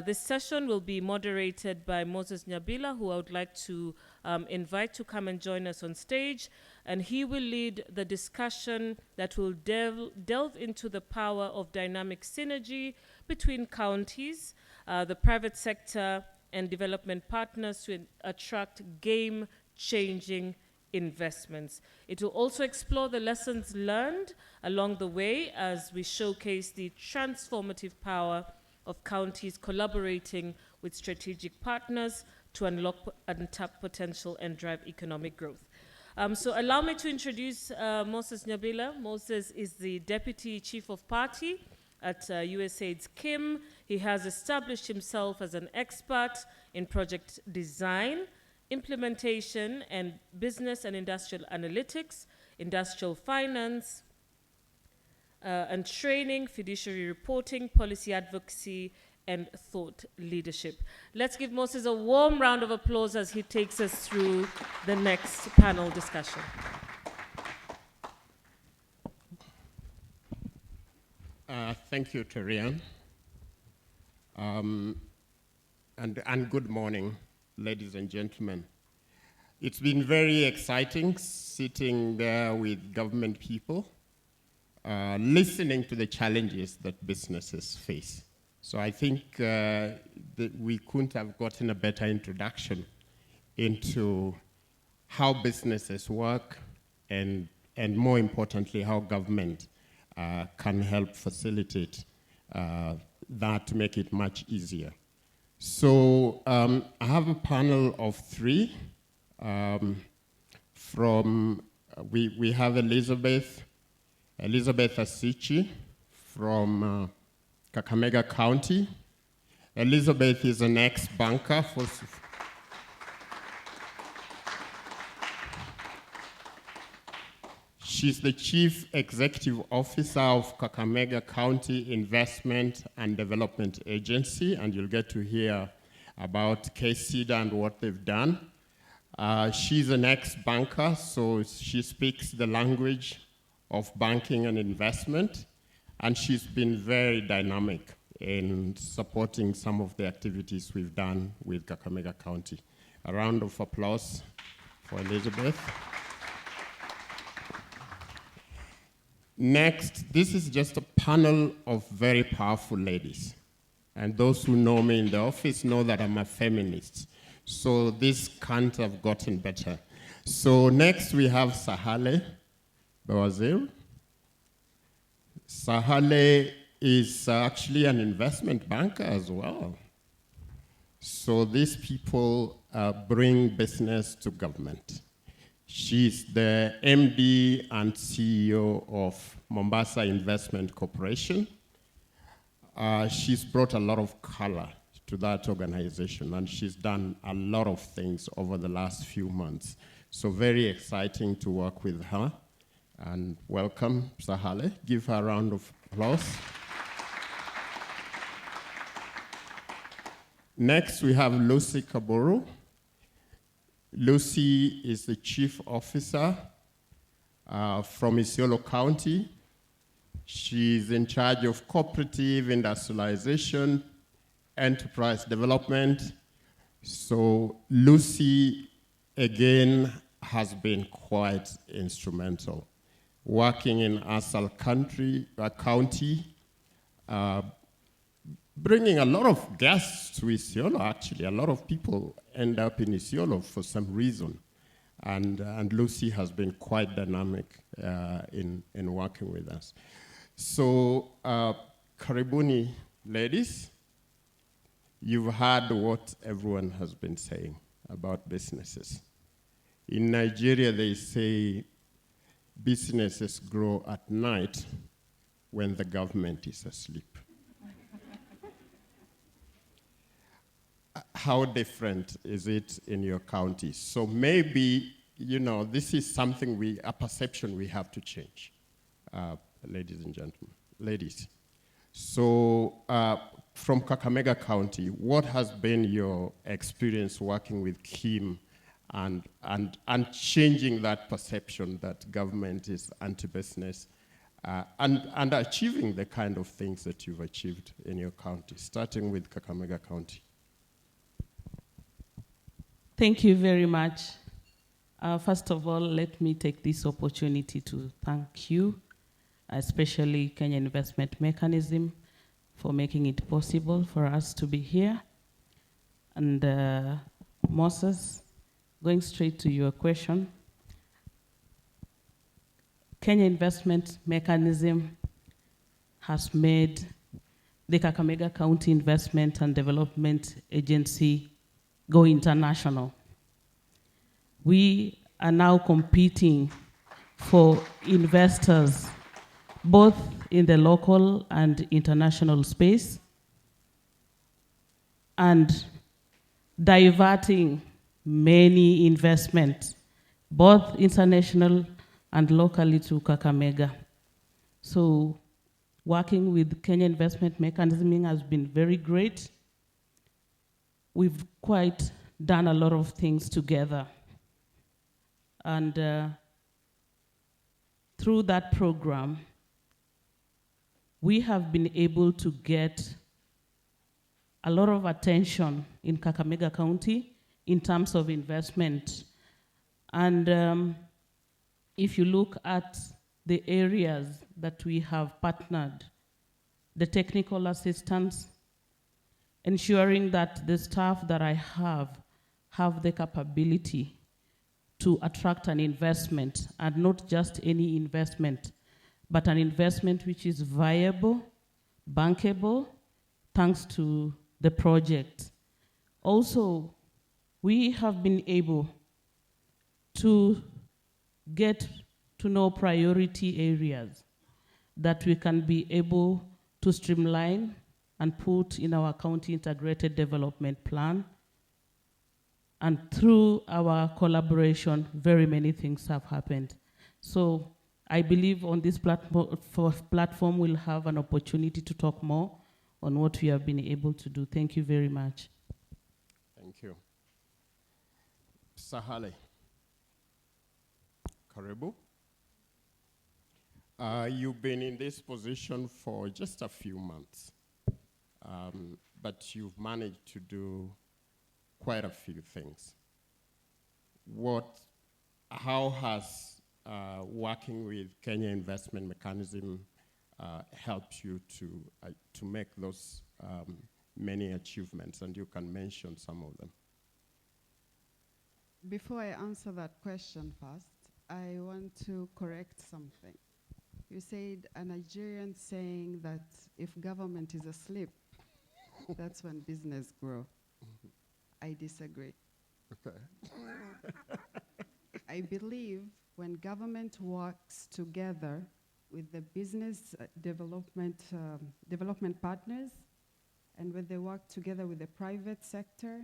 This session will be moderated by Moses Nyabila, who I would like to invite to come and join us on stage. And he will lead the discussion that will delve into the power of dynamic synergy between counties, the private sector, and development partners to attract game-changing investments. It will also explore the lessons learned along the way as we showcase the transformative power of counties collaborating with strategic partners to unlock untapped potential and drive economic growth. So allow me to introduce Moses Nyabila. Moses is the Deputy Chief of Party at USAID's KIM. He has established himself as an expert in project design, implementation, and business and industrial analytics, industrial finance, and training, fiduciary reporting, policy advocacy, and thought leadership. Let's give Moses a warm round of applause as he takes us through the next panel discussion. Thank you, Terian. And good morning, ladies and gentlemen. It's been very exciting sitting there with government people, listening to the challenges that businesses face. So I think that we couldn't have gotten a better introduction into how businesses work and more importantly, how government can help facilitate that to make it much easier. So I have a panel of three. We have Elizabeth Asichi from Kakamega County. Elizabeth is an ex-banker for She's the Chief Executive Officer of Kakamega County Investment and Development Agency, and you'll get to hear about KCIDA and what they've done. She's an ex-banker, so she speaks the language of banking and investment, and she's been very dynamic in supporting some of the activities we've done with Kakamega County. A round of applause for Elizabeth. Next, this is just a panel of very powerful ladies. And those who know me in the office know that I'm a feminist. So this can't have gotten better. So next we have Sahale Bawazir. Sahale is actually an investment banker as well. So these people bring business to government. She's the MD and CEO of Mombasa Investment Corporation. She's brought a lot of color to that organization, and she's done a lot of things over the last few months. So very exciting to work with her. And welcome, Sahale. Give her a round of applause. Next, we have Lucy Kaburu. Lucy is the Chief Officer from Isiolo County. She's in charge of cooperative industrialization, enterprise development. So Lucy, again, has been quite instrumental. Working in Asal County, bringing a lot of guests to Isiolo, actually. A lot of people end up in Isiolo for some reason. And Lucy has been quite dynamic in working with us. So, karibuni, ladies. You've heard what everyone has been saying about businesses. In Nigeria, they say businesses grow at night when the government is asleep. How different is it in your county? So maybe, this is something a perception we have to change, ladies and gentlemen, ladies. So from Kakamega County, what has been your experience working with KIM and changing that perception that government is anti-business and achieving the kind of things that you've achieved in your county, starting with Kakamega County. Thank you very much. First of all, let me take this opportunity to thank you, especially Kenya Investment Mechanism, for making it possible for us to be here. And Moses, going straight to your question, Kenya Investment Mechanism has made the Kakamega County Investment and Development Agency go international. We are now competing for investors, both in the local and international space, and diverting many investments, both international and locally, to Kakamega. So working with Kenya Investment Mechanism has been very great. We've quite done a lot of things together. And through that program, we have been able to get a lot of attention in Kakamega County in terms of investment. And if you look at the areas that we have partnered, the technical assistance, ensuring that the staff that I have the capability to attract an investment, and not just any investment, but an investment which is viable, bankable, thanks to the project. Also, we have been able to get to know priority areas that we can be able to streamline and put in our county integrated development plan. And through our collaboration, very many things have happened. So I believe on this platform we'll have an opportunity to talk more on what we have been able to do. Thank you very much. Thank you. Sahale. Karibu. You've been in this position for just a few months, but you've managed to do quite a few things. How has working with Kenya Investment Mechanism helped you to make those many achievements? And you can mention some of them. Before I answer that question first, I want to correct something. You said a Nigerian saying that if government is asleep, that's when business grow. I disagree. Okay. I believe when government works together with the business development partners, and when they work together with the private sector,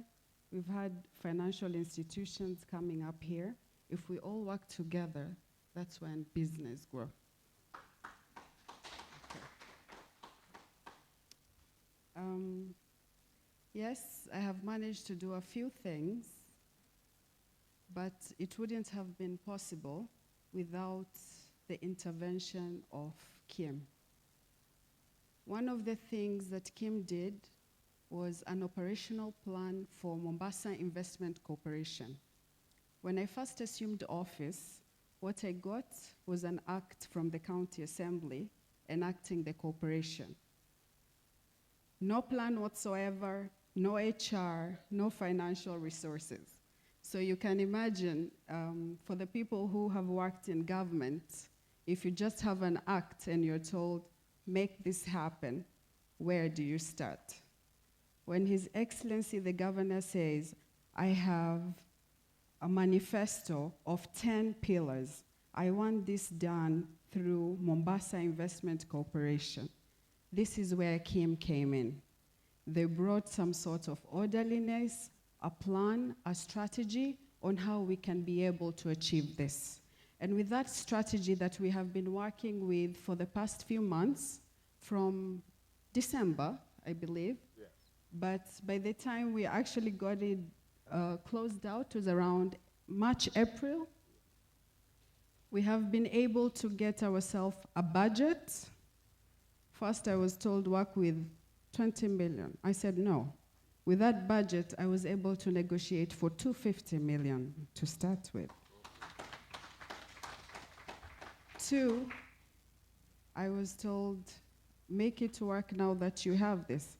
we've had financial institutions coming up here. If we all work together, that's when business grows. Yes, I have managed to do a few things, but it wouldn't have been possible without the intervention of Kim. One of the things that Kim did was an operational plan for Mombasa Investment Corporation. When I first assumed office, what I got was an act from the county assembly enacting the corporation. No plan whatsoever, no HR, no financial resources. So you can imagine, for the people who have worked in government, if you just have an act and you're told, make this happen, where do you start? When His Excellency the Governor says, I have a manifesto of 10 pillars, I want this done through Mombasa Investment Corporation. This is where Kim came in. They brought some sort of orderliness, a plan, a strategy on how we can be able to achieve this. And with that strategy that we have been working with for the past few months, from December, I believe, yes. But by the time we actually got it closed out, it was around March, April. We have been able to get ourselves a budget. First, I was told work with 20 million. I said no. With that budget, I was able to negotiate for 250 million to start with. 2, I was told, make it work now that you have this.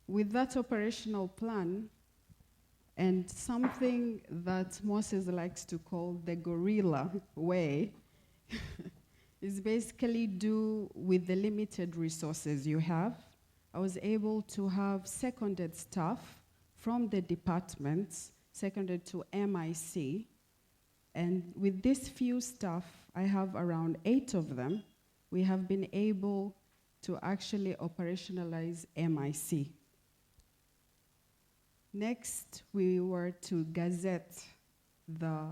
With that operational plan, and something that Moses likes to call the guerrilla way, is basically do with the limited resources you have. I was able to have seconded staff from the departments, seconded to MIC, and with this few staff, I have around 8 of them, we have been able to actually operationalize MIC. Next, we were to gazette the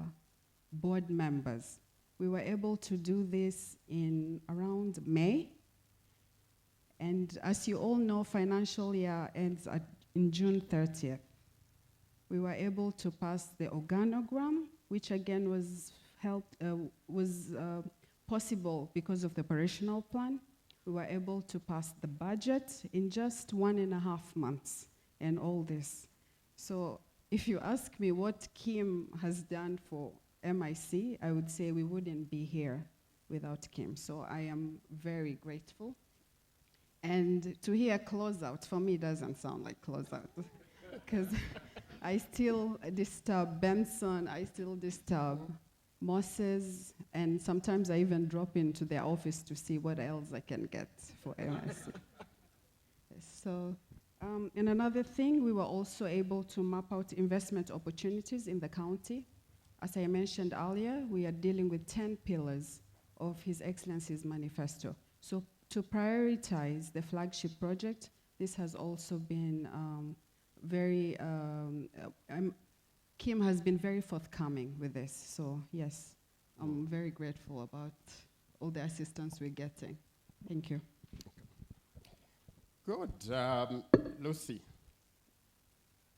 board members. We were able to do this in around May. And as you all know, financial year ends in June 30th. We were able to pass the organogram, which again was possible because of the operational plan. We were able to pass the budget in just 1.5 months and all this. So if you ask me what Kim has done for MIC, I would say we wouldn't be here without Kim. So I am very grateful. And to hear closeout, for me, doesn't sound like closeout. Because I still disturb Benson, I still disturb Moses, and sometimes I even drop into their office to see what else I can get for MIC. So, and another thing, we were also able to map out investment opportunities in the county. As I mentioned earlier, we are dealing with 10 pillars of His Excellency's manifesto. So to prioritize the flagship project, this has also been Kim has been very forthcoming with this. So yes, I'm very grateful about all the assistance we're getting. Thank you. Good. Lucy,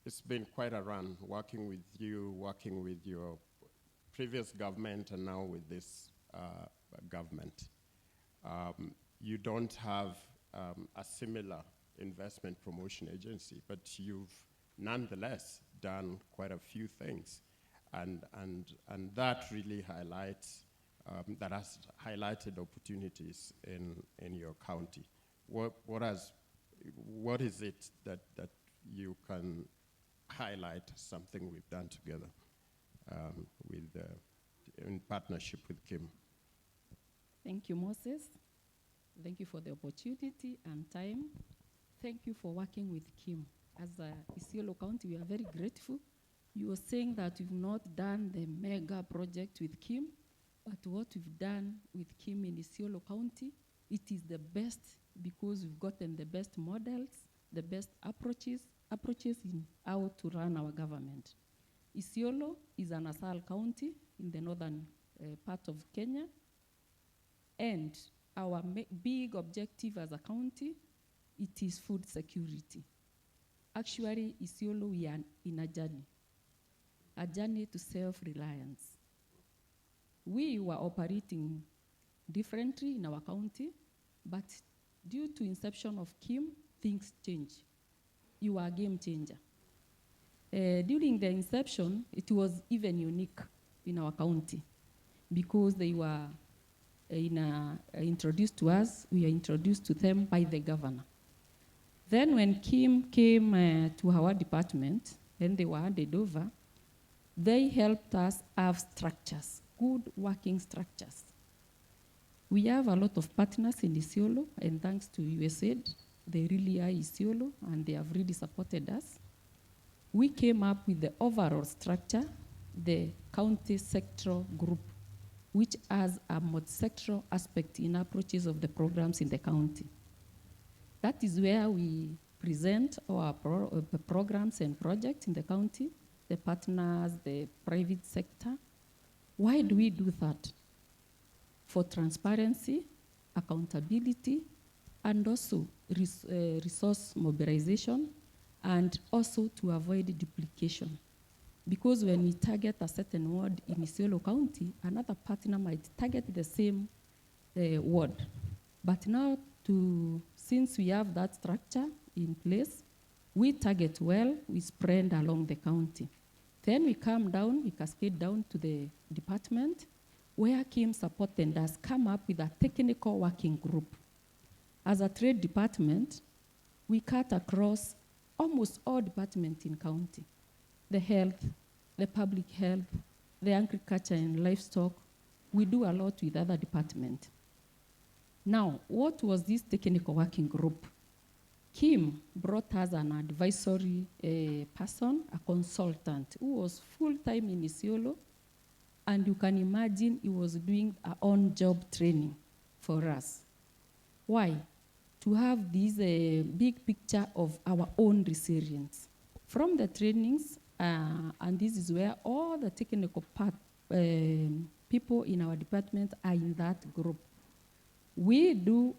it's been quite a run working with you, working with your previous government, and now with this government. You don't have a similar investment promotion agency, but you've nonetheless done quite a few things. And that really highlights, that has highlighted opportunities in your county. What is it that you can highlight something we've done together in partnership with Kim? Thank you, Moses. Thank you for the opportunity and time. Thank you for working with Kim. As Isiolo County, we are very grateful. You were saying that we've not done the mega project with Kim, but what we've done with Kim in Isiolo County, it is the best because we've gotten the best models, the best approaches in how to run our government. Isiolo is an ASAL county in the northern part of Kenya, and our big objective as a county, it is food security. Actually, Isiolo, we are in a journey to self-reliance. We were operating differently in our county, but due to inception of Kim, things change. You are a game changer. During the inception, it was even unique in our county because they were introduced to us, we are introduced to them by the governor. Then when Kim came to our department and they were handed over, they helped us have structures, good working structures. We have a lot of partners in Isiolo, and thanks to USAID, they really are Isiolo, and they have really supported us. We came up with the overall structure, the county sectoral group, which has a multi-sectoral aspect in approaches of the programs in the county. That is where we present our programs and projects in the county, the partners, the private sector. Why do we do that? For transparency, accountability, and also resource mobilization, and also to avoid duplication. because when we target a certain ward in Isiolo County, another partner might target the same ward. But now, since we have that structure in place, we target well, we spread along the county. Then we come down, we cascade down to the department, where Kim supported us come up with a technical working group. As a trade department, we cut across almost all departments in county. The health, the public health, the agriculture and livestock. We do a lot with other departments. Now, what was this technical working group? Kim brought us an advisory person, a consultant, who was full-time in Isiolo, and you can imagine he was doing our on-job training for us. Why? To have this big picture of our own resilience. From the trainings, and this is where all the technical people in our department are in that group. We do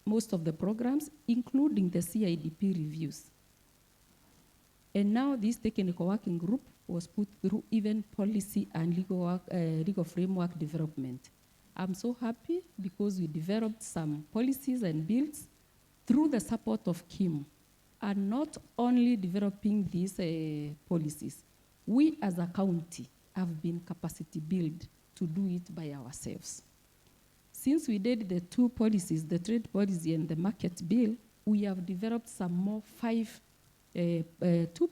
most of the programs, including the CIDP reviews. And now this technical working group was put through even policy and legal framework development. I'm so happy because we developed some policies and bills through the support of Kim. And not only developing these policies, we as a county have been capacity built to do it by ourselves. Since we did the two policies, the trade policy and the market bill, we have developed some more 2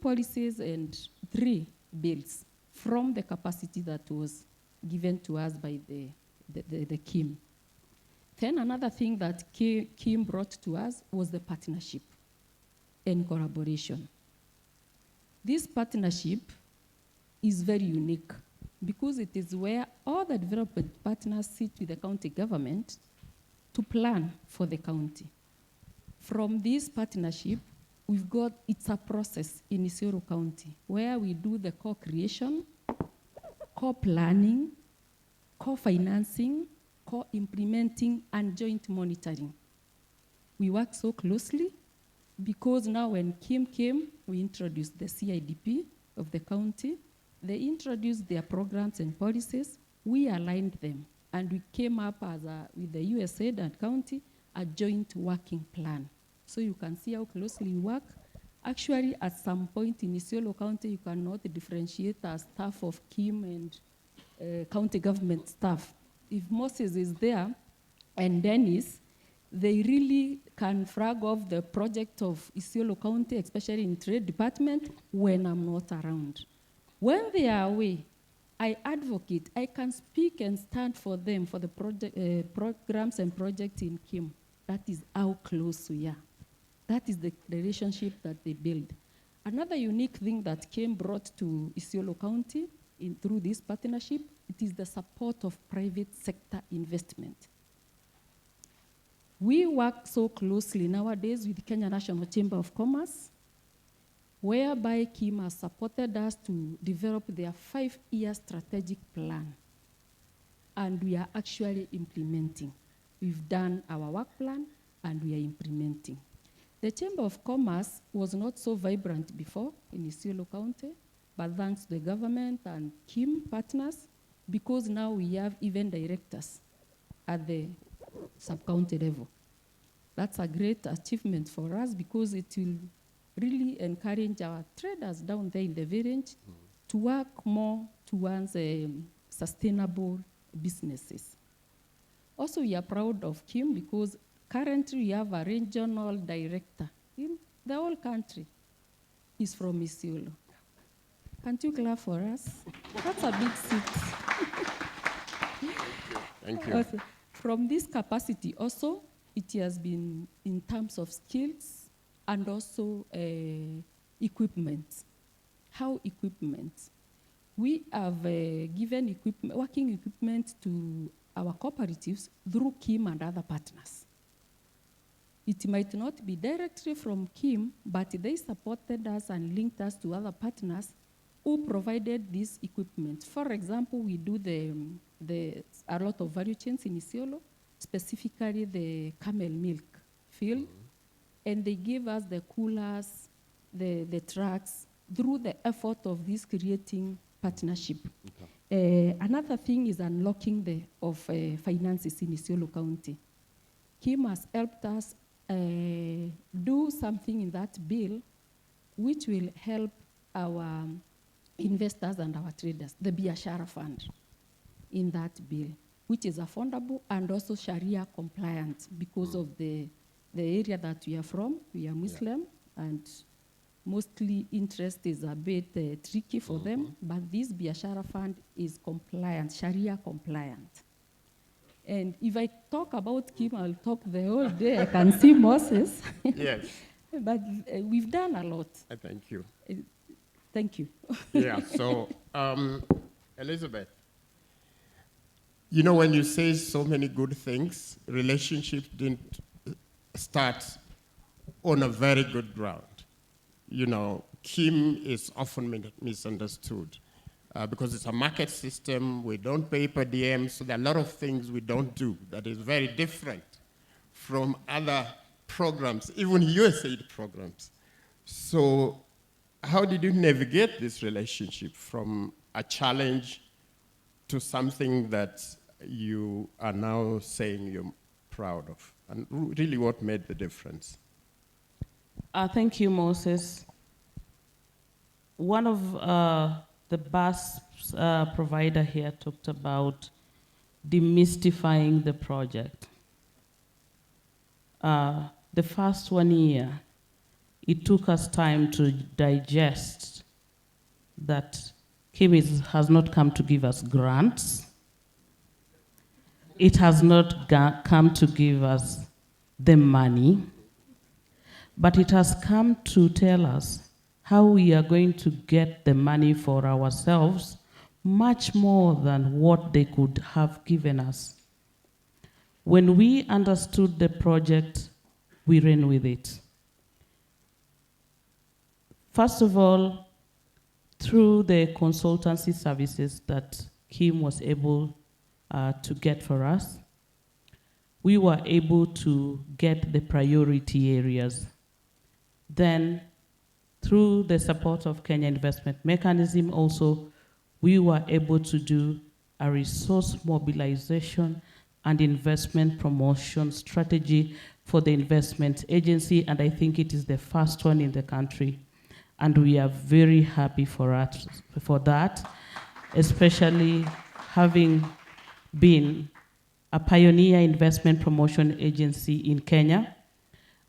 policies and 3 bills from the capacity that was given to us by the Kim. Then another thing that Kim brought to us was the partnership and collaboration. This partnership is very unique because it is where all the development partners sit with the county government to plan for the county. From this partnership, it's a process in Isiolo County where we do the co-creation, co-planning, co-financing, co-implementing, and joint monitoring. We work so closely because now when Kim came, we introduced the CIDP of the county. They introduced their programs and policies. We aligned them, and we came up with the USAID and county, a joint working plan. So you can see how closely we work. Actually, at some point in Isiolo County, you cannot differentiate the staff of Kim and county government staff. If Moses is there and Dennis, they really can flag off the project of Isiolo County, especially in trade department, when I'm not around. When they are away, I advocate, I can speak and stand for them for the programs and projects in Kim. That is how close we are. That is the relationship that they build. Another unique thing that Kim brought to Isiolo County through this partnership, it is the support of private sector investment. We work so closely nowadays with Kenya National Chamber of Commerce, whereby Kim has supported us to develop their 5-year strategic plan. And we are actually implementing. We've done our work plan and we are implementing. The Chamber of Commerce was not so vibrant before in Isiolo County, but thanks to the government and Kim partners, because now we have even directors at the sub-county level. That's a great achievement for us because it will really encourage our traders down there in the village to work more towards sustainable businesses. Also, we are proud of Kim because currently we have a regional director in the whole country. He's from Isiolo. Can't you clap for us? That's a big seat. Thank you. Also, from this capacity also, it has been in terms of skills and also equipment. How equipment? We have given working equipment to our cooperatives through Kim and other partners. It might not be directly from Kim, but they supported us and linked us to other partners who provided this equipment. For example, we do a lot of value chains in Isiolo, specifically the camel milk field, and they give us the coolers, the trucks, through the effort of this creating partnership. Another thing is unlocking of finances in Isiolo County. Kim has helped us do something in that bill which will help our investors and our traders, the Biashara Fund in that bill, which is affordable and also Sharia compliant because of the area that we are from. We are Muslim, and mostly interest is a bit tricky for them, but this Biashara Fund is compliant, Sharia compliant. And if I talk about Kim, I'll talk the whole day. I can see Moses. Yes. But we've done a lot. Thank you. Thank you. Yeah, so, Elizabeth, you know, when you say so many good things, relationships didn't start on a very good ground. You know, Kim is often misunderstood because it's a market system. We don't pay per diem, so there are a lot of things we don't do that is very different from other programs, even USAID programs. So how did you navigate this relationship from a challenge to something that you are now saying you're proud of? And really what made the difference? Thank you, Moses. One of the bus provider here talked about demystifying the project. The first 1 year, it took us time to digest that Kim has not come to give us grants. It has not come to give us the money, but it has come to tell us how we are going to get the money for ourselves, much more than what they could have given us. When we understood the project, we ran with it. First of all, through the consultancy services that Kim was able to get for us, we were able to get the priority areas. Then, through the support of Kenya Investment Mechanism also, we were able to do a resource mobilization and investment promotion strategy for the investment agency, and I think it is the first one in the country. And we are very happy for that, especially having been a pioneer investment promotion agency in Kenya.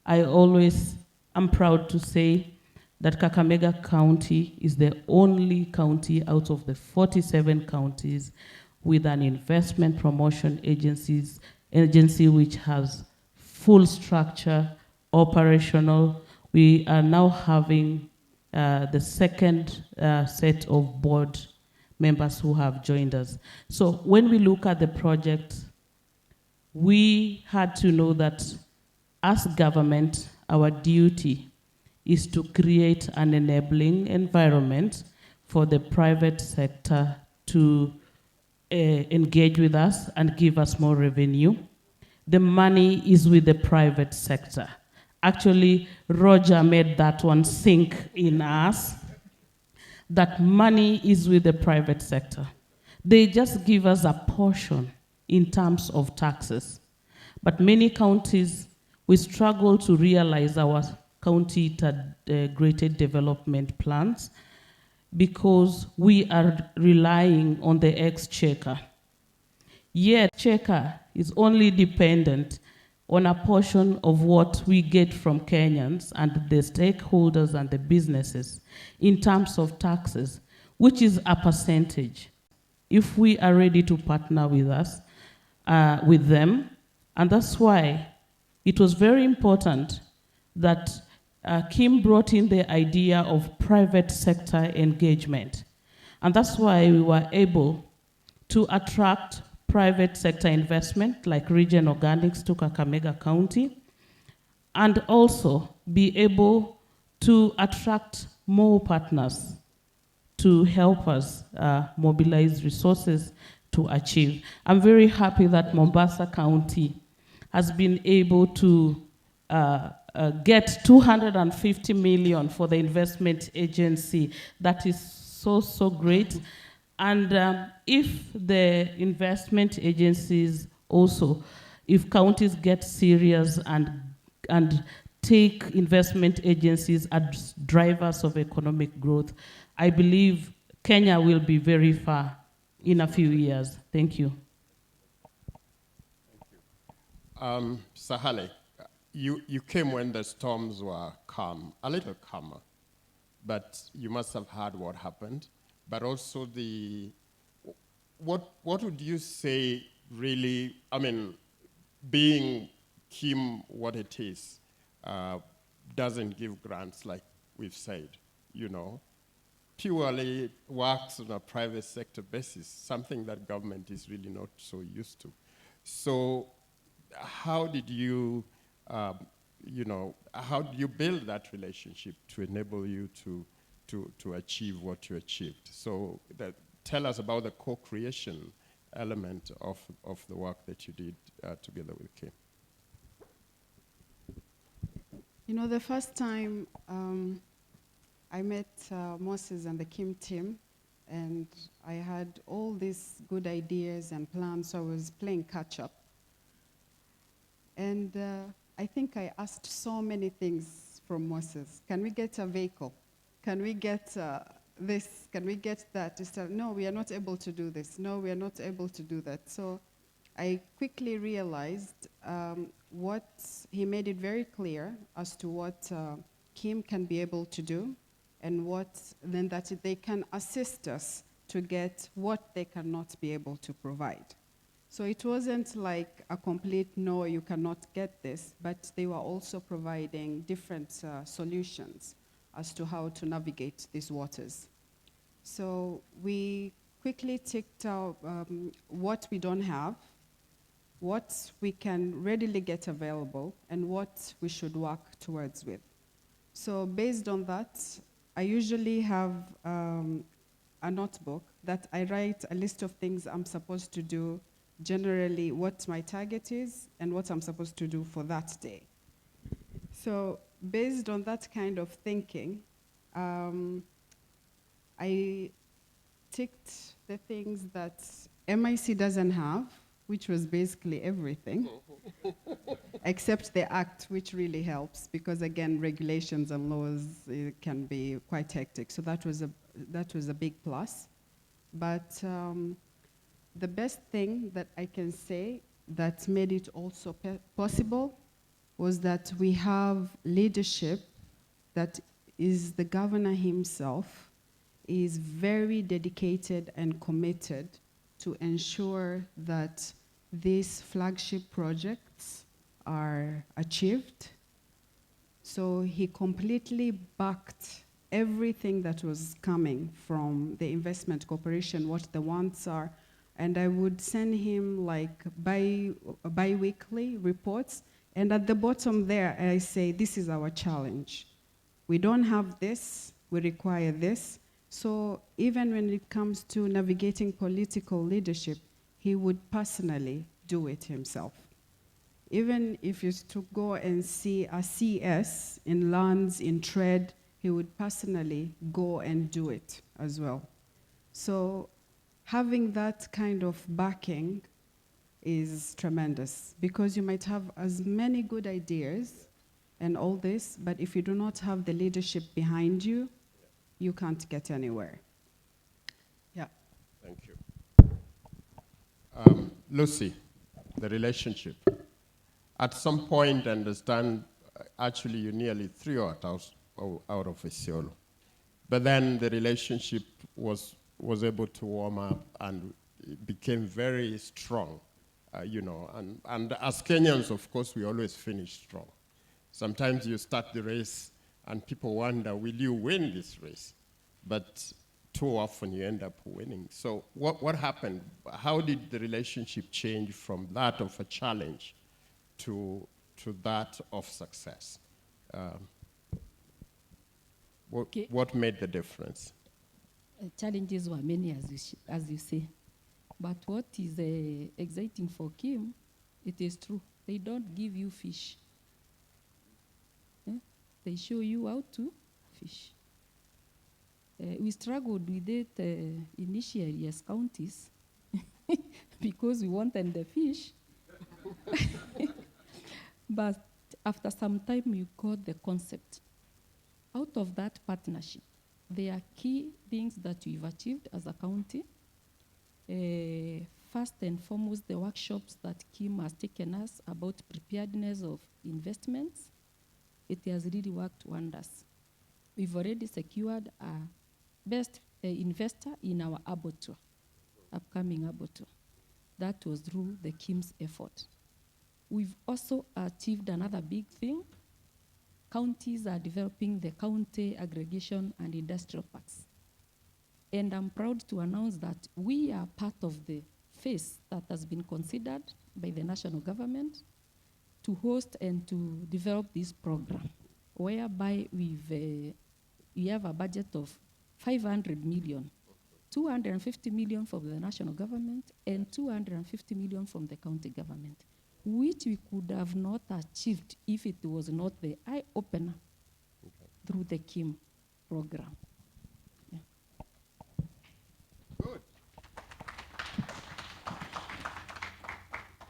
I always am proud to say that Kakamega County is the only county out of the 47 counties with an investment promotion agency which has full structure, operational. We are now having the second set of board members who have joined us. So when we look at the project, we had to know that as government, our duty is to create an enabling environment for the private sector to engage with us and give us more revenue. The money is with the private sector. Actually, Roger made that one sink in us, that money is with the private sector. They just give us a portion in terms of taxes. But many counties, we struggle to realize our county integrated development plans because we are relying on the exchequer. Yet, exchequer is only dependent on a portion of what we get from Kenyans and the stakeholders and the businesses in terms of taxes, which is a percentage. If we are ready to partner with us, with them, and that's why it was very important that Kim brought in the idea of private sector engagement. And that's why we were able to attract private sector investment like Regen Organics to Kakamega County, and also be able to attract more partners to help us mobilize resources to achieve. I'm very happy that Mombasa County has been able to get 250 million for the investment agency. That is so great. And if the investment agencies also, if counties get serious and take investment agencies as drivers of economic growth, I believe Kenya will be very far in a few years. Thank you. Sahale, you came when the storms were calm, a little calmer, but you must have heard what happened. But also what would you say really, I mean, being Kim what it is, doesn't give grants like we've said, you know, purely works on a private sector basis, something that government is really not so used to. So how did you, you know, how do you build that relationship to enable you to achieve what you achieved? So tell us about the co-creation element of the work that you did together with Kim. You know, the first time I met Moses and the Kim team, and I had all these good ideas and plans, so I was playing catch-up. And I think I asked so many things from Moses. Can we get a vehicle? Can we get this? Can we get that? He said, no, we are not able to do this. No, we are not able to do that. So I quickly realized he made it very clear as to what Kim can be able to do, and then that they can assist us to get what they cannot be able to provide. So it wasn't like a complete no, you cannot get this, but they were also providing different solutions as to how to navigate these waters. So we quickly ticked out what we don't have, what we can readily get available, and what we should work towards with. So based on that, I usually have a notebook that I write a list of things I'm supposed to do, generally what my target is and what I'm supposed to do for that day. So based on that kind of thinking, I ticked the things that MIC doesn't have, which was basically everything, except the act, which really helps, because again, regulations and laws can be quite hectic. So that was a big plus. But the best thing that I can say that made it also possible was that we have leadership that is the governor himself is very dedicated and committed to ensure that these flagship projects are achieved. So he completely backed everything that was coming from the investment corporation, what the wants are, and I would send him like bi-weekly reports, and at the bottom there I say, this is our challenge. We don't have this, we require this. So even when it comes to navigating political leadership, he would personally do it himself. Even if you to go and see a CS in lands, in trade, he would personally go and do it as well. So having that kind of backing is tremendous, because you might have as many good ideas and all this, but if you do not have the leadership behind you, you can't get anywhere. Yeah. Thank you. Lucy, the relationship. At some point, I understand, actually you nearly threw it out of Isiolo. But then the relationship was able to warm up and it became very strong, you know. And as Kenyans, of course, we always finish strong. Sometimes you start the race and people wonder, will you win this race? But too often you end up winning. So what happened? How did the relationship change from that of a challenge to that of success? What made the difference? Challenges were many, as you say. But what is exciting for Kim, it is true. They don't give you fish. They show you how to fish. We struggled with it initially as counties because we wanted the fish. But after some time, we got the concept. Out of that partnership, there are key things that we've achieved as a county. First and foremost, the workshops that Kim has taken us about preparedness of investments, it has really worked wonders. We've already secured a best investor in our abattoir, upcoming abattoir. That was through the Kim's effort. We've also achieved another big thing. Counties are developing the county aggregation and industrial parks. And I'm proud to announce that we are part of the phase that has been considered by the national government to host and to develop this program, whereby we have a budget of 500 million, 250 million from the national government and 250 million from the county government, which we could have not achieved if it was not the eye-opener through the Kim program. Yeah. Good.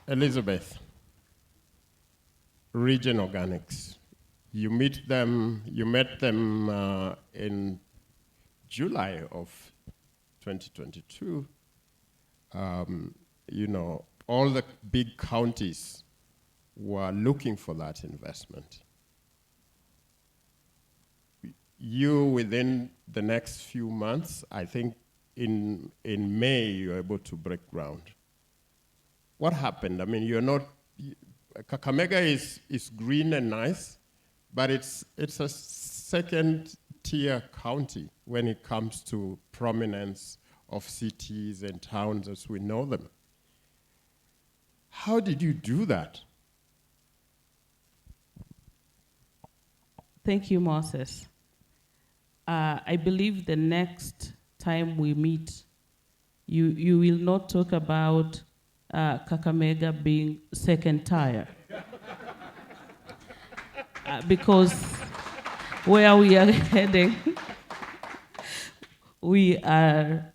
Elizabeth, Region Organics. You met them in July of 2022. All the big counties were looking for that investment. You, within the next few months, I think in May, you're able to break ground. What happened? I mean, Kakamega is green and nice, but it's a second-tier county when it comes to prominence of cities and towns as we know them. How did you do that? Thank you, Moses. I believe the next time we meet, you will not talk about Kakamega being second tier. Because where we are heading, we are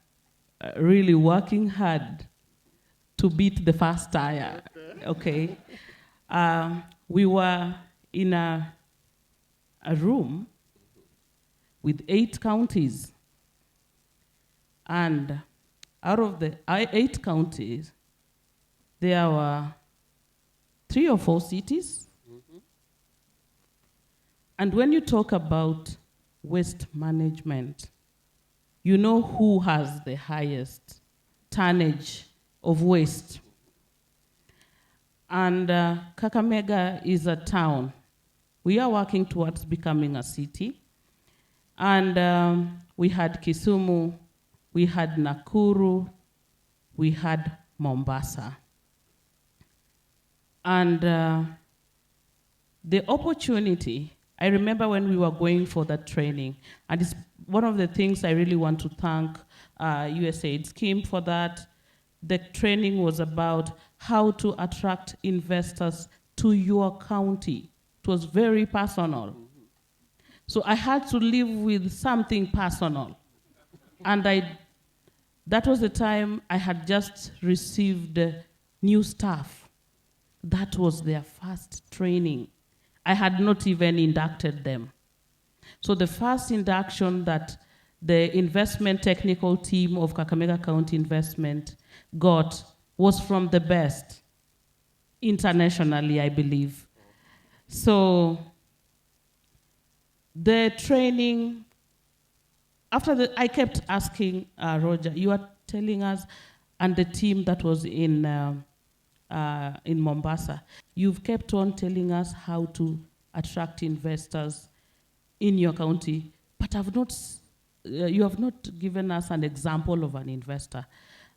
really working hard to beat the first tier, okay? We were in a room with 8 counties. And out of the 8 counties, there were 3 or 4 cities. Mm-hmm. And when you talk about waste management, you know who has the highest tonnage of waste. And Kakamega is a town. We are working towards becoming a city. And we had Kisumu, we had Nakuru, we had Mombasa. And the opportunity, I remember when we were going for that training, and it's one of the things I really want to thank USAID scheme for that. The training was about how to attract investors to your county. It was very personal. So I had to live with something personal. And that was the time I had just received new staff. That was their first training. I had not even inducted them. So the first induction that the investment technical team of Kakamega County Investment got was from the best internationally, I believe. So the training, I kept asking Roger, you are telling us, and the team that was in Mombasa, you've kept on telling us how to attract investors in your county, but you have not given us an example of an investor.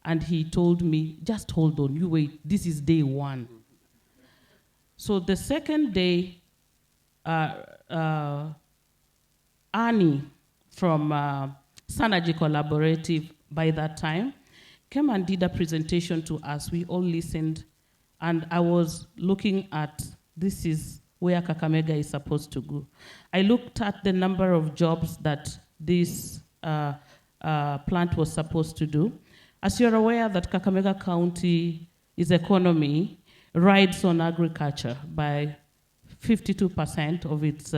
And he told me, just hold on, you wait, this is day 1. So the second day, Annie from Synergy Collaborative by that time came and did a presentation to us. We all listened, and I was looking at, this is where Kakamega is supposed to go. I looked at the number of jobs that this plant was supposed to do. As you're aware that Kakamega County's economy rides on agriculture by 52% of its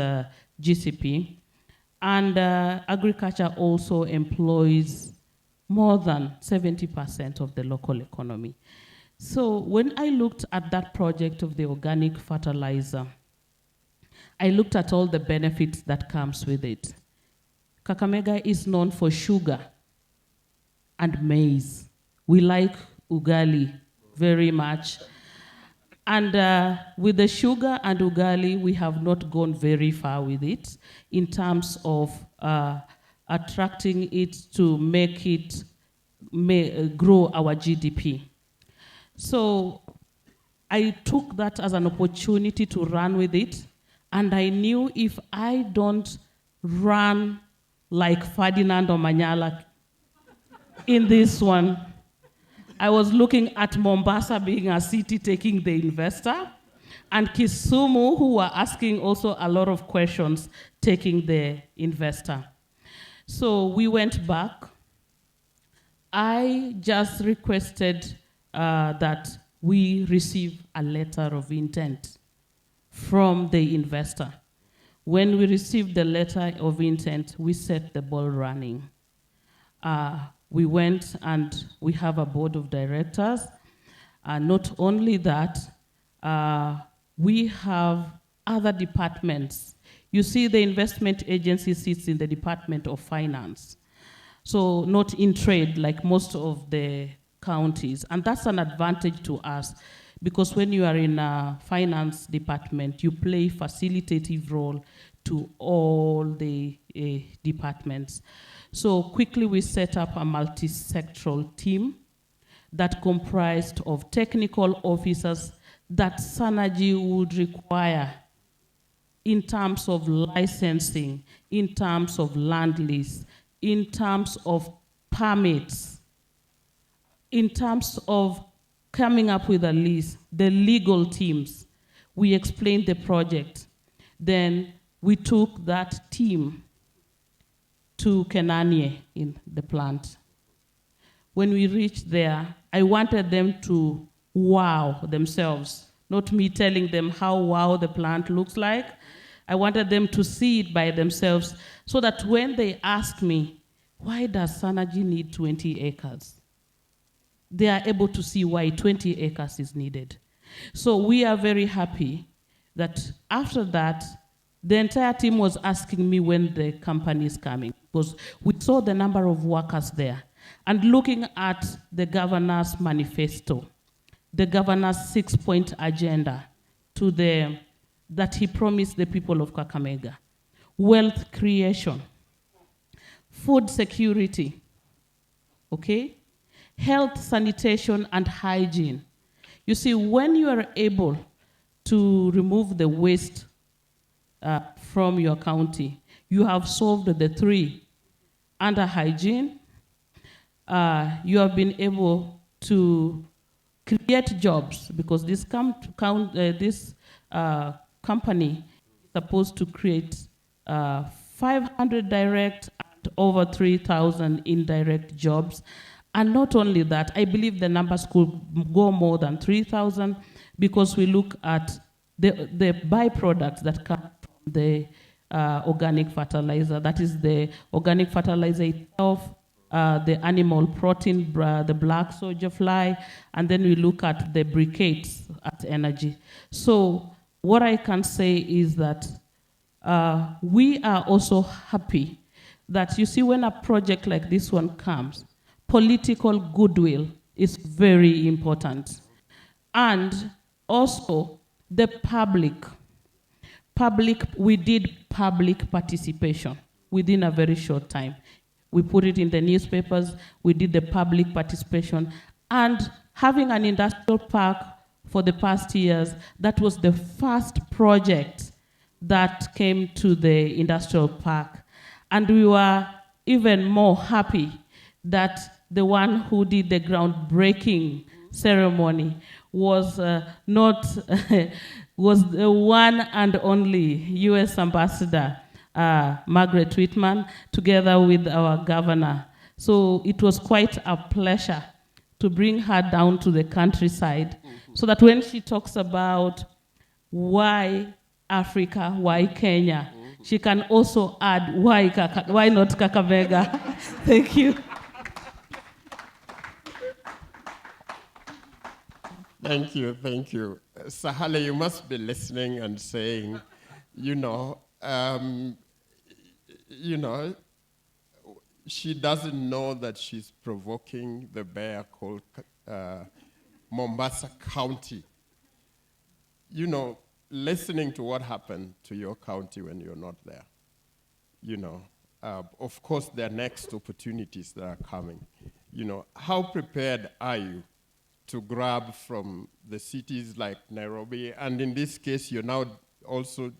GCP. And agriculture also employs more than 70% of the local economy. So when I looked at that project of the organic fertilizer, I looked at all the benefits that comes with it. Kakamega is known for sugar and maize. We like ugali very much. And with the sugar and ugali, we have not gone very far with it in terms of attracting it to make it grow our GDP. So I took that as an opportunity to run with it, and I knew if I don't run like Ferdinand Omanyala in this one, I was looking at Mombasa being a city taking the investor, and Kisumu, who were asking also a lot of questions, taking the investor. So we went back. I just requested that we receive a letter of intent from the investor. When we received the letter of intent, we set the ball running. We went and we have a board of directors. Not only that, we have other departments. You see, the investment agency sits in the Department of Finance. So not in trade like most of the counties. And that's an advantage to us because when you are in a finance department, you play facilitative role to all the departments. So quickly we set up a multi-sectoral team that comprised of technical officers that Sanergy would require in terms of licensing, in terms of land lease, in terms of permits, in terms of coming up with a lease, the legal teams. We explained the project. Then we took that team to Kenanie in the plant. When we reached there, I wanted them to wow themselves, not me telling them how wow the plant looks like. I wanted them to see it by themselves so that when they ask me, why does Sanergy need 20 acres? They are able to see why 20 acres is needed. So we are very happy that after that, the entire team was asking me when the company is coming because we saw the number of workers there. And looking at the governor's manifesto, the governor's 6-point agenda that he promised the people of Kakamega, wealth creation, food security, okay? Health, sanitation, and hygiene. You see, when you are able to remove the waste from your county, you have solved the 3. Under hygiene, you have been able to create jobs because this company is supposed to create 500 direct and over 3,000 indirect jobs. And not only that, I believe the numbers could go more than 3,000 because we look at the byproducts that come from the organic fertilizer. That is the organic fertilizer itself, the animal protein, the black soldier fly, and then we look at the briquettes at energy. So what I can say is that we are also happy that you see when a project like this one comes, political goodwill is very important. And also the public, we did public participation within a very short time. We put it in the newspapers, we did the public participation, and having an industrial park for the past years, that was the first project that came to the industrial park. And we were even more happy that the one who did the groundbreaking ceremony was not was the one and only U.S. Ambassador Margaret Whitman, together with our governor. So it was quite a pleasure to bring her down to the countryside, so that when she talks about why Africa, why Kenya, she can also add why not Kakamega. Thank you. Thank you, thank you. Sahale, you must be listening and saying, you know, she doesn't know that she's provoking the bear called Mombasa County. You know, listening to what happened to your county when you're not there. You know, of course, there are next opportunities that are coming. You know, how prepared are you to grab from the cities like Nairobi? And in this case, you're now also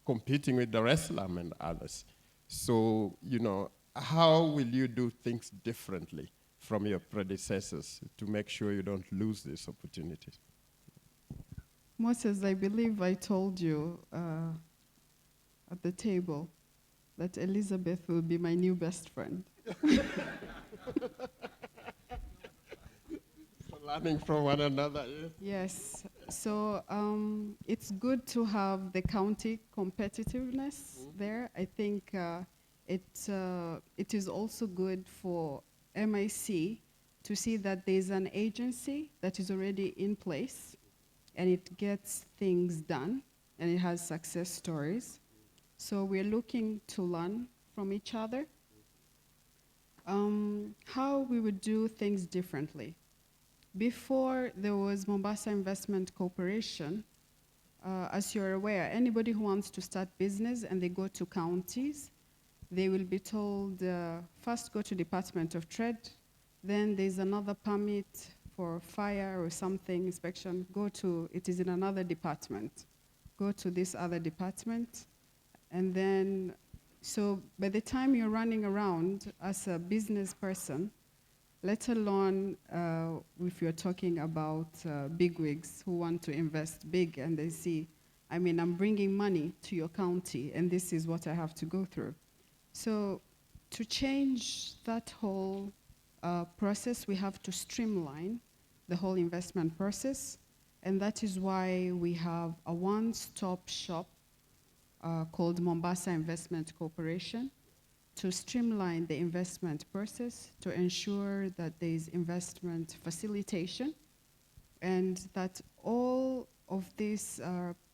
competing with Dar es Salaam and others. So, you know, how will you do things differently from your predecessors to make sure you don't lose these opportunities? Moses, I believe I told you at the table that Elizabeth will be my new best friend. Learning from one another, yes. So it's good to have the county competitiveness there. I think it is also good for MIC to see that there's an agency that is already in place and it gets things done and it has success stories. So we're looking to learn from each other. How we would do things differently. Before there was Mombasa Investment Corporation, as you're aware, anybody who wants to start business and they go to counties, they will be told, first go to Department of Trade, then there's another permit for fire or something, inspection, it is in another department. Go to this other department, and then, so by the time you're running around as a business person, let alone if you're talking about bigwigs who want to invest big and they see, I mean, I'm bringing money to your county and this is what I have to go through. So to change that whole process, we have to streamline the whole investment process. And that is why we have a one-stop shop called Mombasa Investment Corporation, to streamline the investment process, to ensure that there is investment facilitation, and that all of these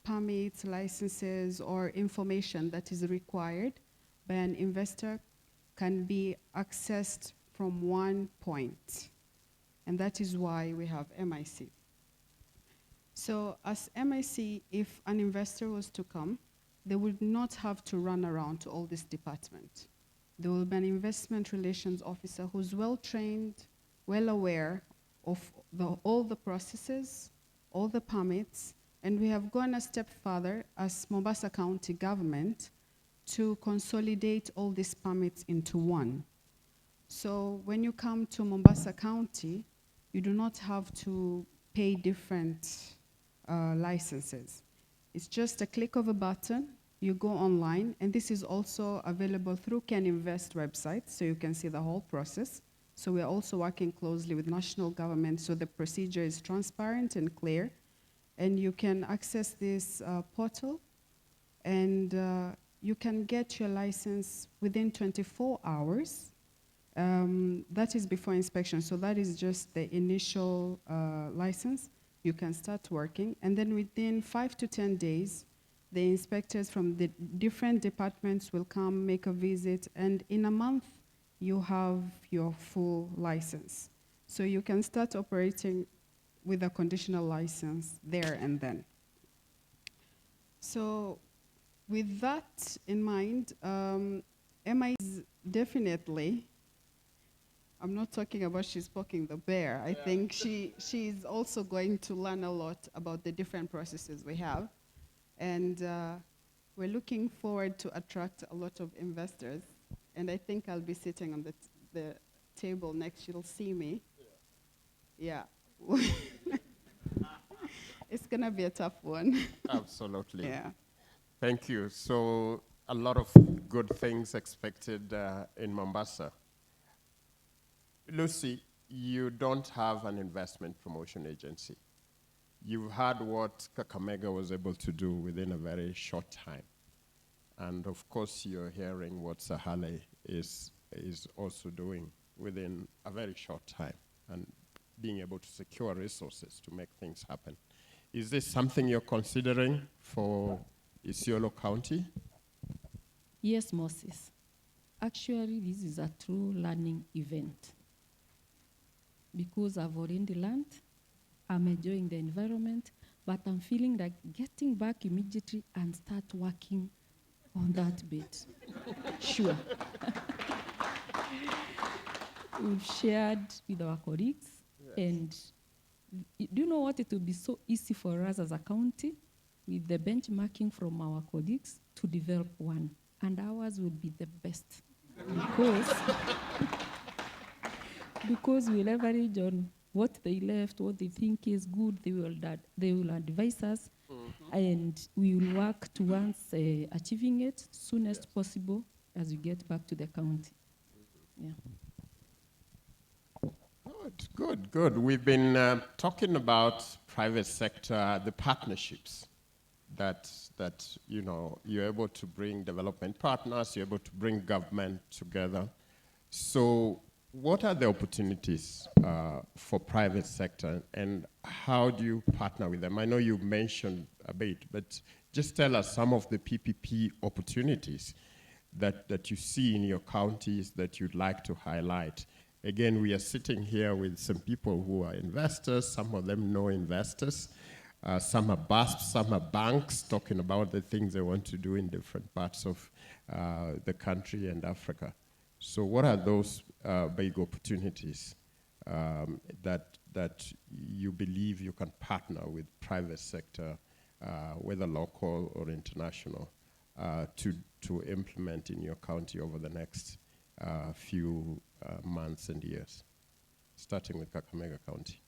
permits, licenses, or information that is required by an investor can be accessed from one point. And that is why we have MIC. So as MIC, if an investor was to come, they would not have to run around to all these departments. There will be an investment relations officer who's well-trained, well aware of all the processes, all the permits, and we have gone a step further as Mombasa County government to consolidate all these permits into one. So when you come to Mombasa County, you do not have to pay different licenses. It's just a click of a button. You go online, and this is also available through Can Invest website, so you can see the whole process. So we are also working closely with national government, so the procedure is transparent and clear. And you can access this portal, and you can get your license within 24 hours. That is before inspection, so that is just the initial license. You can start working, and then within 5 to 10 days, the inspectors from the different departments will come, make a visit, and in a month, you have your full license. So you can start operating with a conditional license there and then. So with that in mind, Emma is definitely, I'm not talking about she's poking the bear. I think she's also going to learn a lot about the different processes we have. And we're looking forward to attract a lot of investors. And I think I'll be sitting on the table next. You'll see me. Yeah. It's going to be a tough one. Absolutely. Yeah. Thank you. So a lot of good things expected in Mombasa. Lucy, you don't have an investment promotion agency. You've had what Kakamega was able to do within a very short time. And of course, you're hearing what Sahale is also doing within a very short time and being able to secure resources to make things happen. Is this something you're considering for Isiolo County? Yes, Moses. Actually, this is a true learning event. Because I've already learned, I'm enjoying the environment, but I'm feeling like getting back immediately and start working on that bit. Sure. We've shared with our colleagues, and do you know what? It will be so easy for us as a county with the benchmarking from our colleagues to develop one, and ours will be the best because we leverage on what they left, what they think is good. They will advise us, and we will work towards achieving it soonest possible as we get back to the county. Yeah. Good. We've been talking about private sector, the partnerships that you're able to bring development partners, you're able to bring government together. So what are the opportunities for private sector, and how do you partner with them? I know you mentioned a bit, but just tell us some of the PPP opportunities that you see in your counties that you'd like to highlight. Again, we are sitting here with some people who are investors. Some of them know investors. Some are BASP, some are banks, talking about the things they want to do in different parts of the country and Africa. So what are those big opportunities that you believe you can partner with private sector, whether local or international, to implement in your county over the next few months and years, starting with Kakamega County?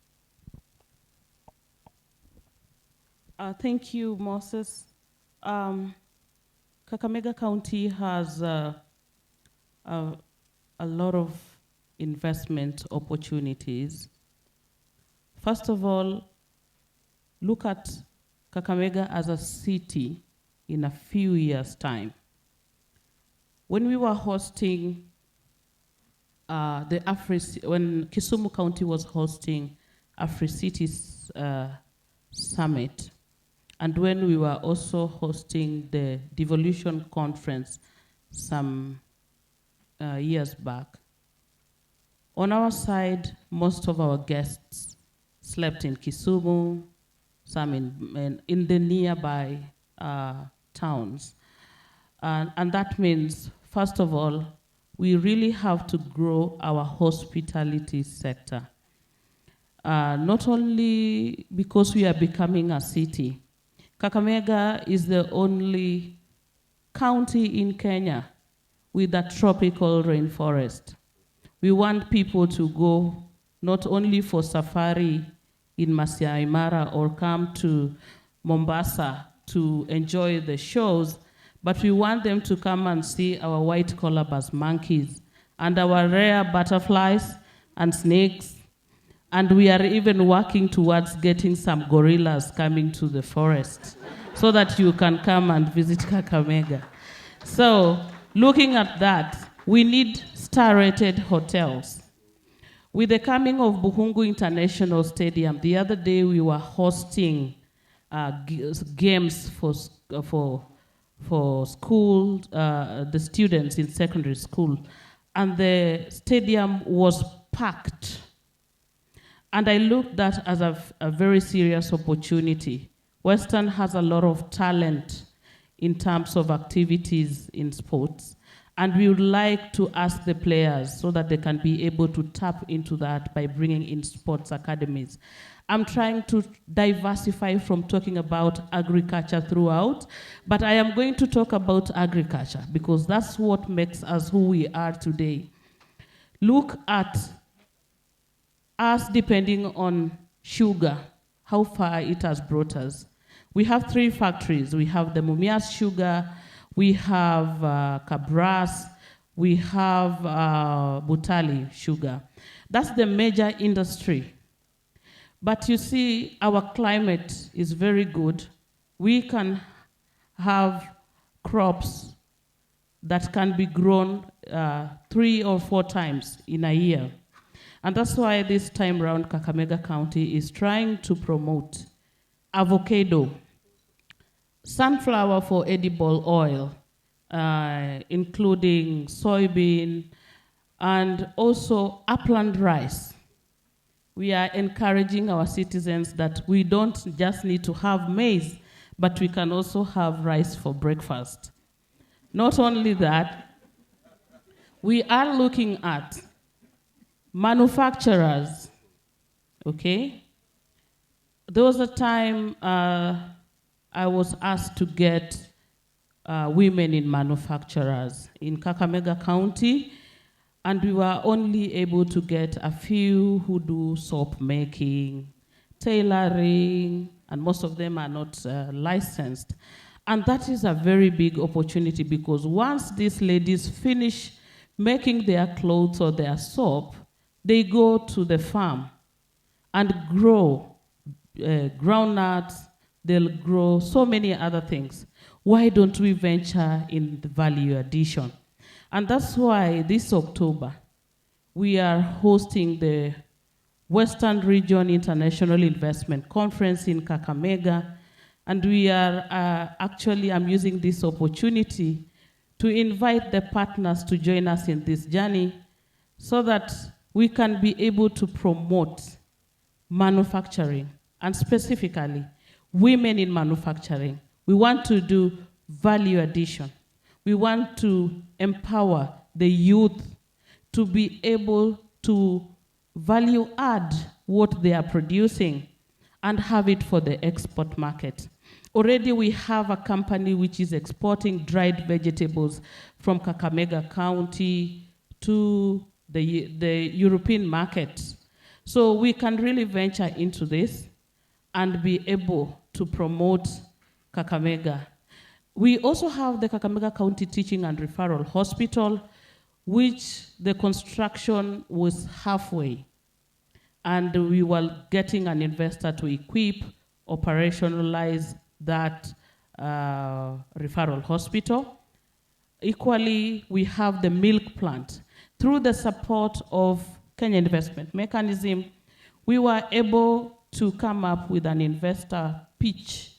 Thank you, Moses. Kakamega County has a lot of investment opportunities. First of all, look at Kakamega as a city in a few years' time. When we were hosting when Kisumu County was hosting AfriCities Summit, and when we were also hosting the Devolution Conference some years back, on our side, most of our guests slept in Kisumu, some in the nearby towns. And that means, first of all, we really have to grow our hospitality sector. Not only because we are becoming a city. Kakamega is the only county in Kenya with a tropical rainforest. We want people to go not only for safari in Masai Mara or come to Mombasa to enjoy the shows, but we want them to come and see our white colobus monkeys and our rare butterflies and snakes. And we are even working towards getting some gorillas coming to the forest so that you can come and visit Kakamega. So looking at that, we need star-rated hotels. With the coming of Buhungu International Stadium, the other day we were hosting games for school, the students in secondary school, and the stadium was packed. And I looked at that as a very serious opportunity. Western has a lot of talent in terms of activities in sports, and we would like to ask the players so that they can be able to tap into that by bringing in sports academies. I'm trying to diversify from talking about agriculture throughout, but I am going to talk about agriculture because that's what makes us who we are today. Look at us depending on sugar, how far it has brought us. We have 3 factories. We have the Mumias Sugar, we have Cabras, we have Butali Sugar. That's the major industry. But you see, our climate is very good. We can have crops that can be grown 3 or 4 times in a year. And that's why this time around Kakamega County is trying to promote avocado, sunflower for edible oil, including soybean, and also upland rice. We are encouraging our citizens that we don't just need to have maize, but we can also have rice for breakfast. Not only that, we are looking at manufacturers, okay? There was a time I was asked to get women in manufacturers in Kakamega County, and we were only able to get a few who do soap making, tailoring, and most of them are not licensed. And that is a very big opportunity, because once these ladies finish making their clothes or their soap, they go to the farm and grow groundnuts, they'll grow so many other things. Why don't we venture in the value addition? And that's why this October, we are hosting the Western Region International Investment Conference in Kakamega. And we are I'm using this opportunity to invite the partners to join us in this journey so that we can be able to promote manufacturing, and specifically women in manufacturing. We want to do value addition. We want to empower the youth to be able to value add what they are producing and have it for the export market. Already we have a company which is exporting dried vegetables from Kakamega County to the European market. So we can really venture into this and be able to promote Kakamega. We also have the Kakamega County Teaching and Referral Hospital, which the construction was halfway. And we were getting an investor to equip, operationalize that referral hospital. Equally, we have the milk plant. Through the support of Kenya Investment Mechanism, we were able to come up with an investor pitch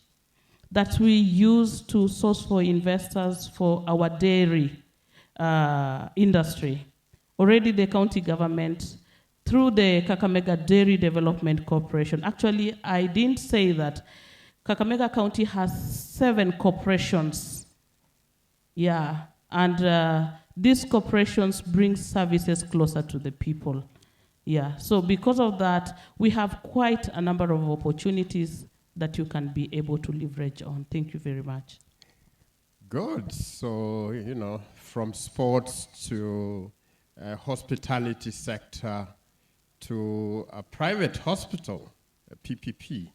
that we use to source for investors for our dairy industry. Already the county government, through the Kakamega Dairy Development Corporation, actually I didn't say that Kakamega County has 7 corporations. Yeah, and these corporations bring services closer to the people. Yeah, so because of that, we have quite a number of opportunities that you can be able to leverage on. Thank you very much. Good. So, from sports to hospitality sector to a private hospital, a PPP.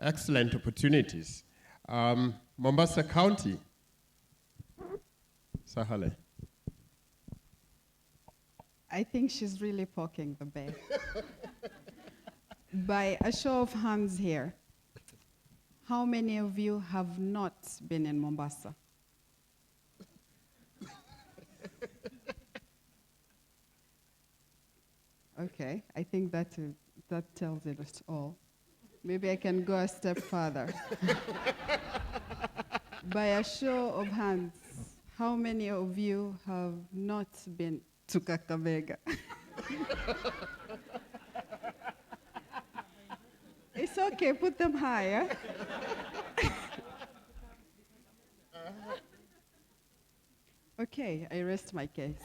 Excellent opportunities. Mombasa County. Sahale. I think she's really poking the bear. By a show of hands here, how many of you have not been in Mombasa? Okay, I think that tells it all. Maybe I can go a step further. By a show of hands, how many of you have not been to Kakamega? It's okay, put them higher. Okay, I rest my case.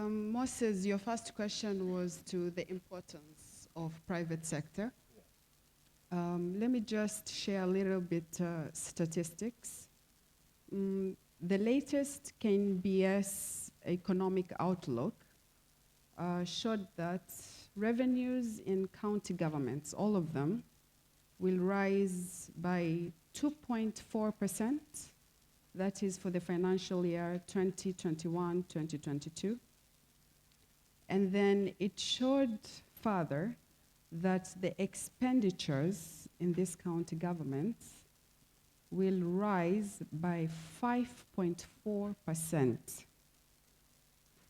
Moses, your first question was to the importance of private sector. Let me just share a little bit statistics. The latest KNBS economic outlook showed that revenues in county governments, all of them, will rise by 2.4%. That is for the financial year 2021-2022. And then it showed further that the expenditures in these county governments will rise by 5.4%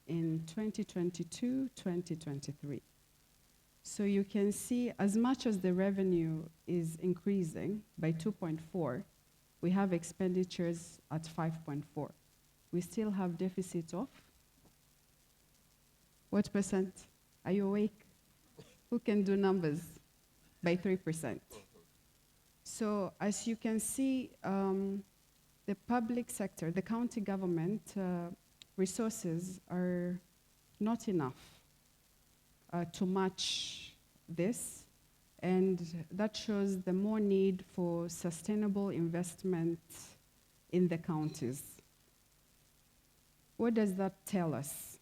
in 2022-2023. So you can see, as much as the revenue is increasing by 2.4, we have expenditures at 5.4. We still have deficit of what percent? Are you awake? Who can do numbers? By 3%. So as you can see, the public sector, the county government resources are not enough to match this, and that shows the more need for sustainable investment in the counties. What does that tell us?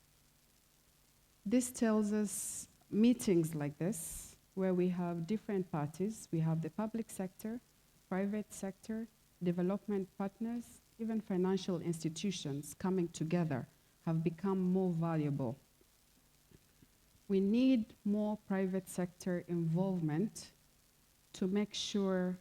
This tells us meetings like this, where we have different parties. We have the public sector, private sector, development partners, even financial institutions coming together have become more valuable. We need more private sector involvement to make sure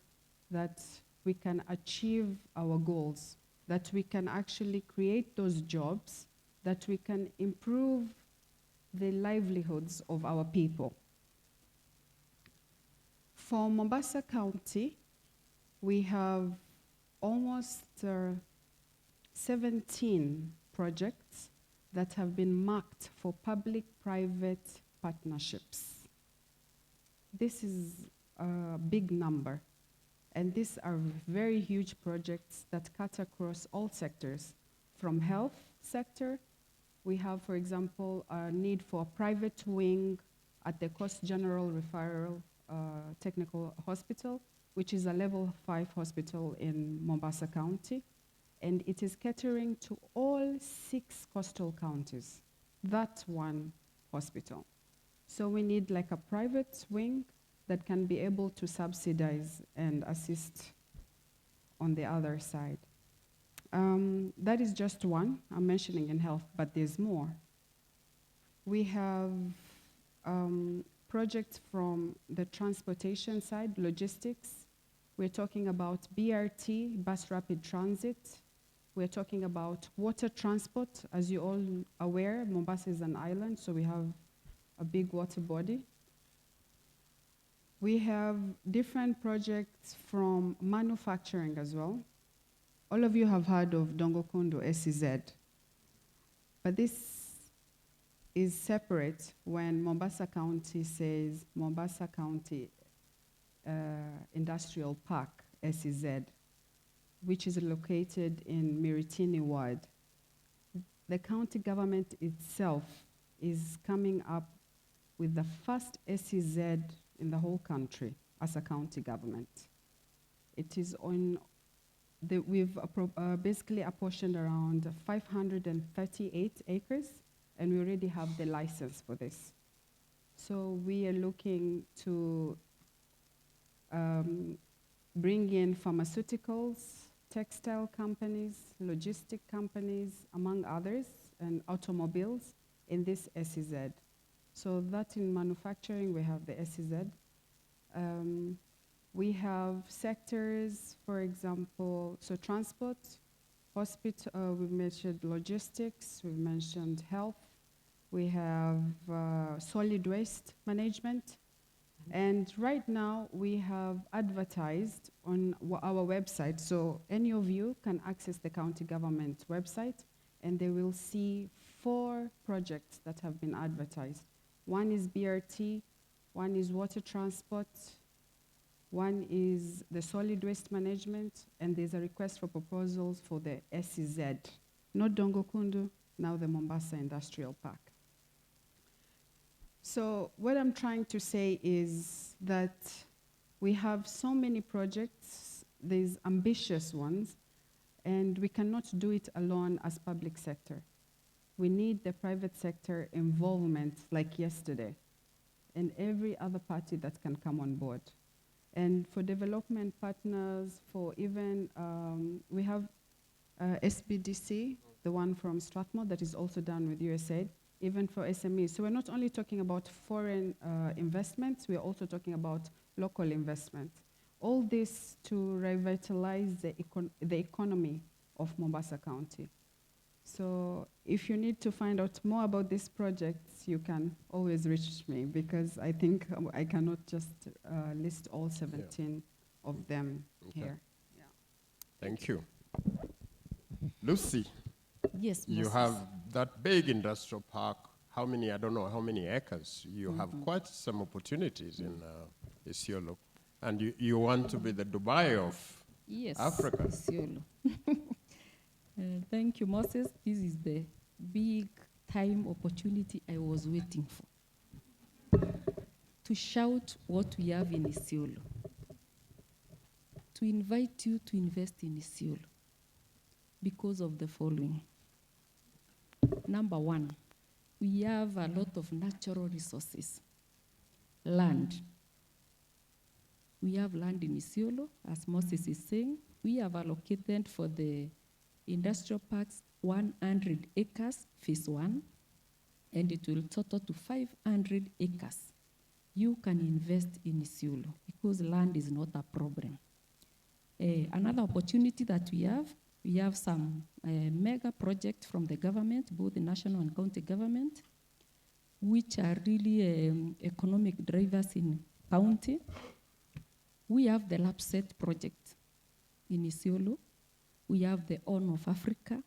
that we can achieve our goals, that we can actually create those jobs, that we can improve the livelihoods of our people. For Mombasa County, we have almost 17 projects that have been marked for public-private partnerships. This is a big number, and these are very huge projects that cut across all sectors. From health sector, we have, for example, a need for a private wing at the Coast General Referral Technical Hospital, which is a level 5 hospital in Mombasa County. And it is catering to all 6 coastal counties, that one hospital. So we need like a private wing that can be able to subsidize and assist on the other side. That is just one I'm mentioning in health, but there's more. We have projects from the transportation side, logistics. We're talking about BRT, bus rapid transit. We're talking about water transport. As you're all aware, Mombasa is an island, so we have a big water body. We have different projects from manufacturing as well. All of you have heard of Dongo Kundu, SEZ. But this is separate when Mombasa County says Mombasa County Industrial Park, SEZ, which is located in Miritini Ward. The county government itself is coming up with the first SEZ in the whole country as a county government. It is on, we've basically apportioned around 538 acres, and we already have the license for this. So we are looking to bring in pharmaceuticals, textile companies, logistic companies, among others, and automobiles in this SEZ. So that in manufacturing, we have the SEZ. We have sectors, for example, so transport, hospital, we've mentioned logistics, we've mentioned health, we have solid waste management. And right now, we have advertised on our website, so any of you can access the county government website, and they will see 4 projects that have been advertised. One is BRT, one is water transport, one is the solid waste management, and there's a request for proposals for the SEZ, not Dongo Kundu, now the Mombasa Industrial Park. So what I'm trying to say is that we have so many projects, these ambitious ones, and we cannot do it alone as public sector. we need the private sector involvement like yesterday and every other party that can come on board. And for development partners, for even, we have SBDC, the one from Strathmore that is also done with USAID, even for SMEs. So we're not only talking about foreign investments, we're also talking about local investment. All this to revitalize the economy of Mombasa County. So if you need to find out more about these projects, you can always reach me because I think I cannot just list all 17 of them here. Yeah. Thank you. Lucy, Yes, you Moses. have that big industrial park. How many, I don't know how many acres. You have quite some opportunities in Isiolo. And you want to be the Dubai of Yes, Africa. Isiolo. Thank you, Moses. This is the big time opportunity I was waiting for. To shout what we have in Isiolo. To invite you to invest in Isiolo. Because of the following. Number one, we have a lot of natural resources. Land. We have land in Isiolo, as Moses is saying. We have allocated for the industrial parks 100 acres, phase 1, and it will total to 500 acres. You can invest in Isiolo because land is not a problem. Another opportunity that we have some mega projects from the government, both the national and county government, which are really economic drivers in county. We have the LAPSET project in Isiolo. We have the Horn of Africa.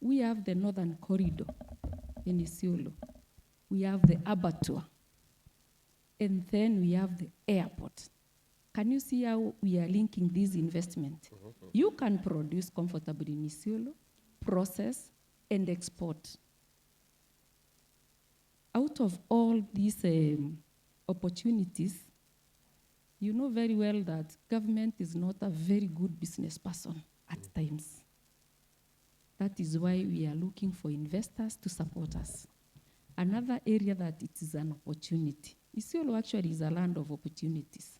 We have the Northern Corridor in Isiolo. We have the abattoir. And then we have the airport. Can you see how we are linking these investments? You can produce comfortably in Isiolo, process, and export. Out of all these opportunities, you know very well that government is not a very good business person at times. That is why we are looking for investors to support us. Another area that it is an opportunity. Isiolo actually is a land of opportunities.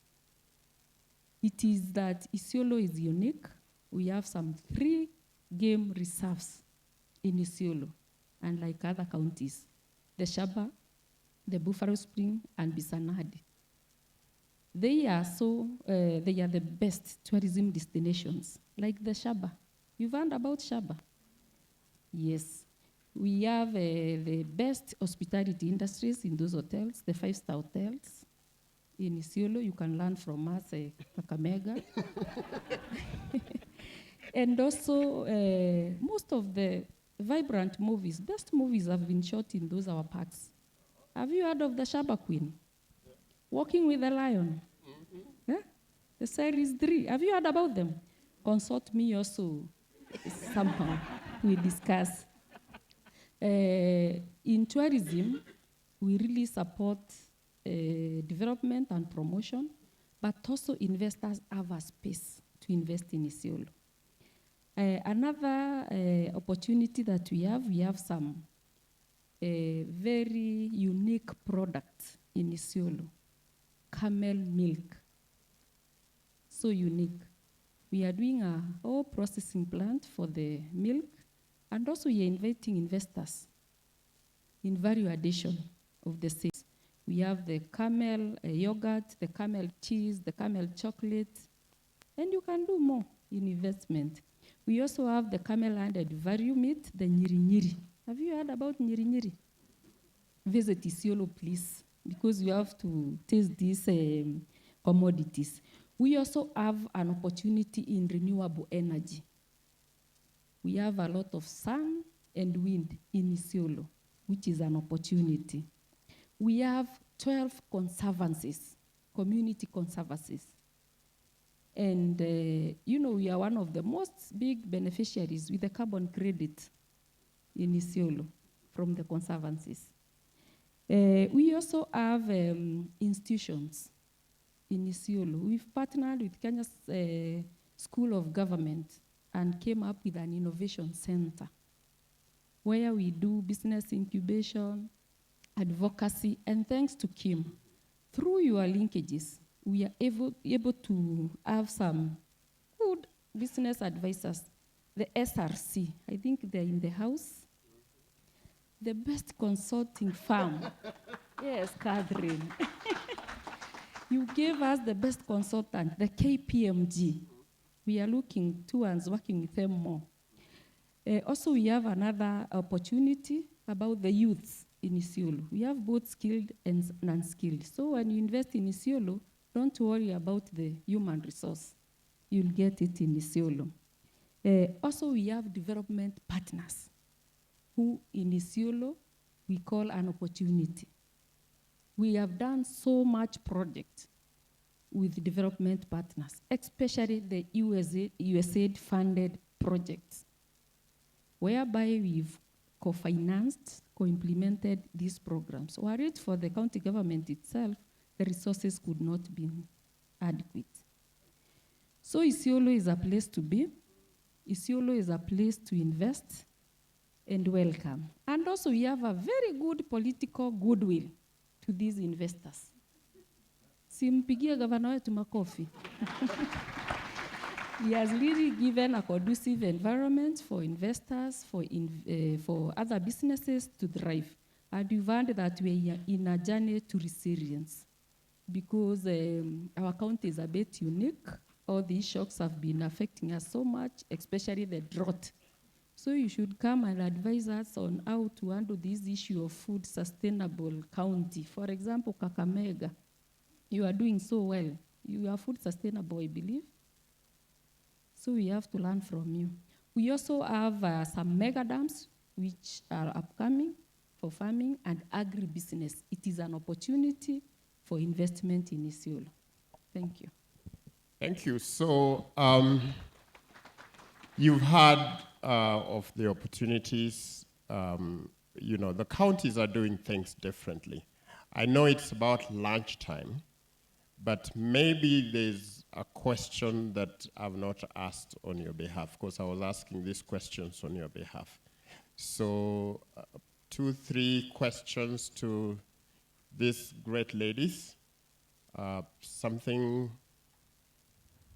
It is that Isiolo is unique. We have some 3 game reserves in Isiolo, unlike other counties. The Shaba, the Buffalo Spring, and Bisanadi. They are the best tourism destinations, like the Shaba. You've heard about Shaba? Yes. We have the best hospitality industries in those hotels, the 5-star hotels. In Isiolo, you can learn from us, Kakamega. And also, most of the vibrant movies, best movies have been shot in those our parks. Have you heard of the Shaba Queen? Yeah. Walking with the Lion? Yeah? The series 3. Have you heard about them? Consult me also. Somehow we discuss. In tourism, we really support development and promotion, but also investors have a space to invest in Isiolo. Another opportunity that we have some very unique products in Isiolo. Camel milk. So unique. We are doing a whole processing plant for the milk, and also we are inviting investors in value addition of the sales. We have the camel yogurt, the camel cheese, the camel chocolate, and you can do more in investment. We also have the camel-handed value meat, the Nyiri Nyiri. Have you heard about Nyiri Nyiri? Visit Isiolo, please, because you have to taste these commodities. We also have an opportunity in renewable energy. We have a lot of sun and wind in Isiolo, which is an opportunity. We have 12 conservancies, community conservancies. And, we are one of the most big beneficiaries with the carbon credit in Isiolo from the conservancies. We also have institutions in Isiolo. We've partnered with Kenya's School of Government and came up with an innovation center. where we do business incubation, advocacy, and thanks to Kim, through your linkages, we are able to have some good business advisors. The SRC, I think they're in the house. The best consulting firm. Yes, Catherine. You gave us the best consultant, the KPMG. We are looking towards working with them more. Also, we have another opportunity about the youths in Isiolo. We have both skilled and non-skilled. So when you invest in Isiolo, don't worry about the human resource. You'll get it in Isiolo. Also, we have development partners who in Isiolo we call an opportunity. We have done so much project with development partners, especially the USAID-funded projects, whereby we've co-financed, co-implemented these programs. Were it for the county government itself, the resources could not be adequate. So Isiolo is a place to be. Isiolo is a place to invest and welcome. And also we have a very good political goodwill to these investors. Simpigia governor wetu makofi. He has really given a conducive environment for investors, for other businesses to thrive. And we've found that we are in a journey to resilience because our county is a bit unique. All these shocks have been affecting us so much, especially the drought. So you should come and advise us on how to handle this issue of food sustainable county. For example, Kakamega, you are doing so well. You are food sustainable, I believe. So we have to learn from you. We also have some mega dams which are upcoming for farming and agribusiness. It is an opportunity for investment in Isiolo. Thank you. Thank you. So you've heard of the opportunities. You know, the counties are doing things differently. I know it's about lunchtime, but maybe there's a question that I've not asked on your behalf, because I was asking these questions on your behalf. So 2, 3 questions to these great ladies. Something,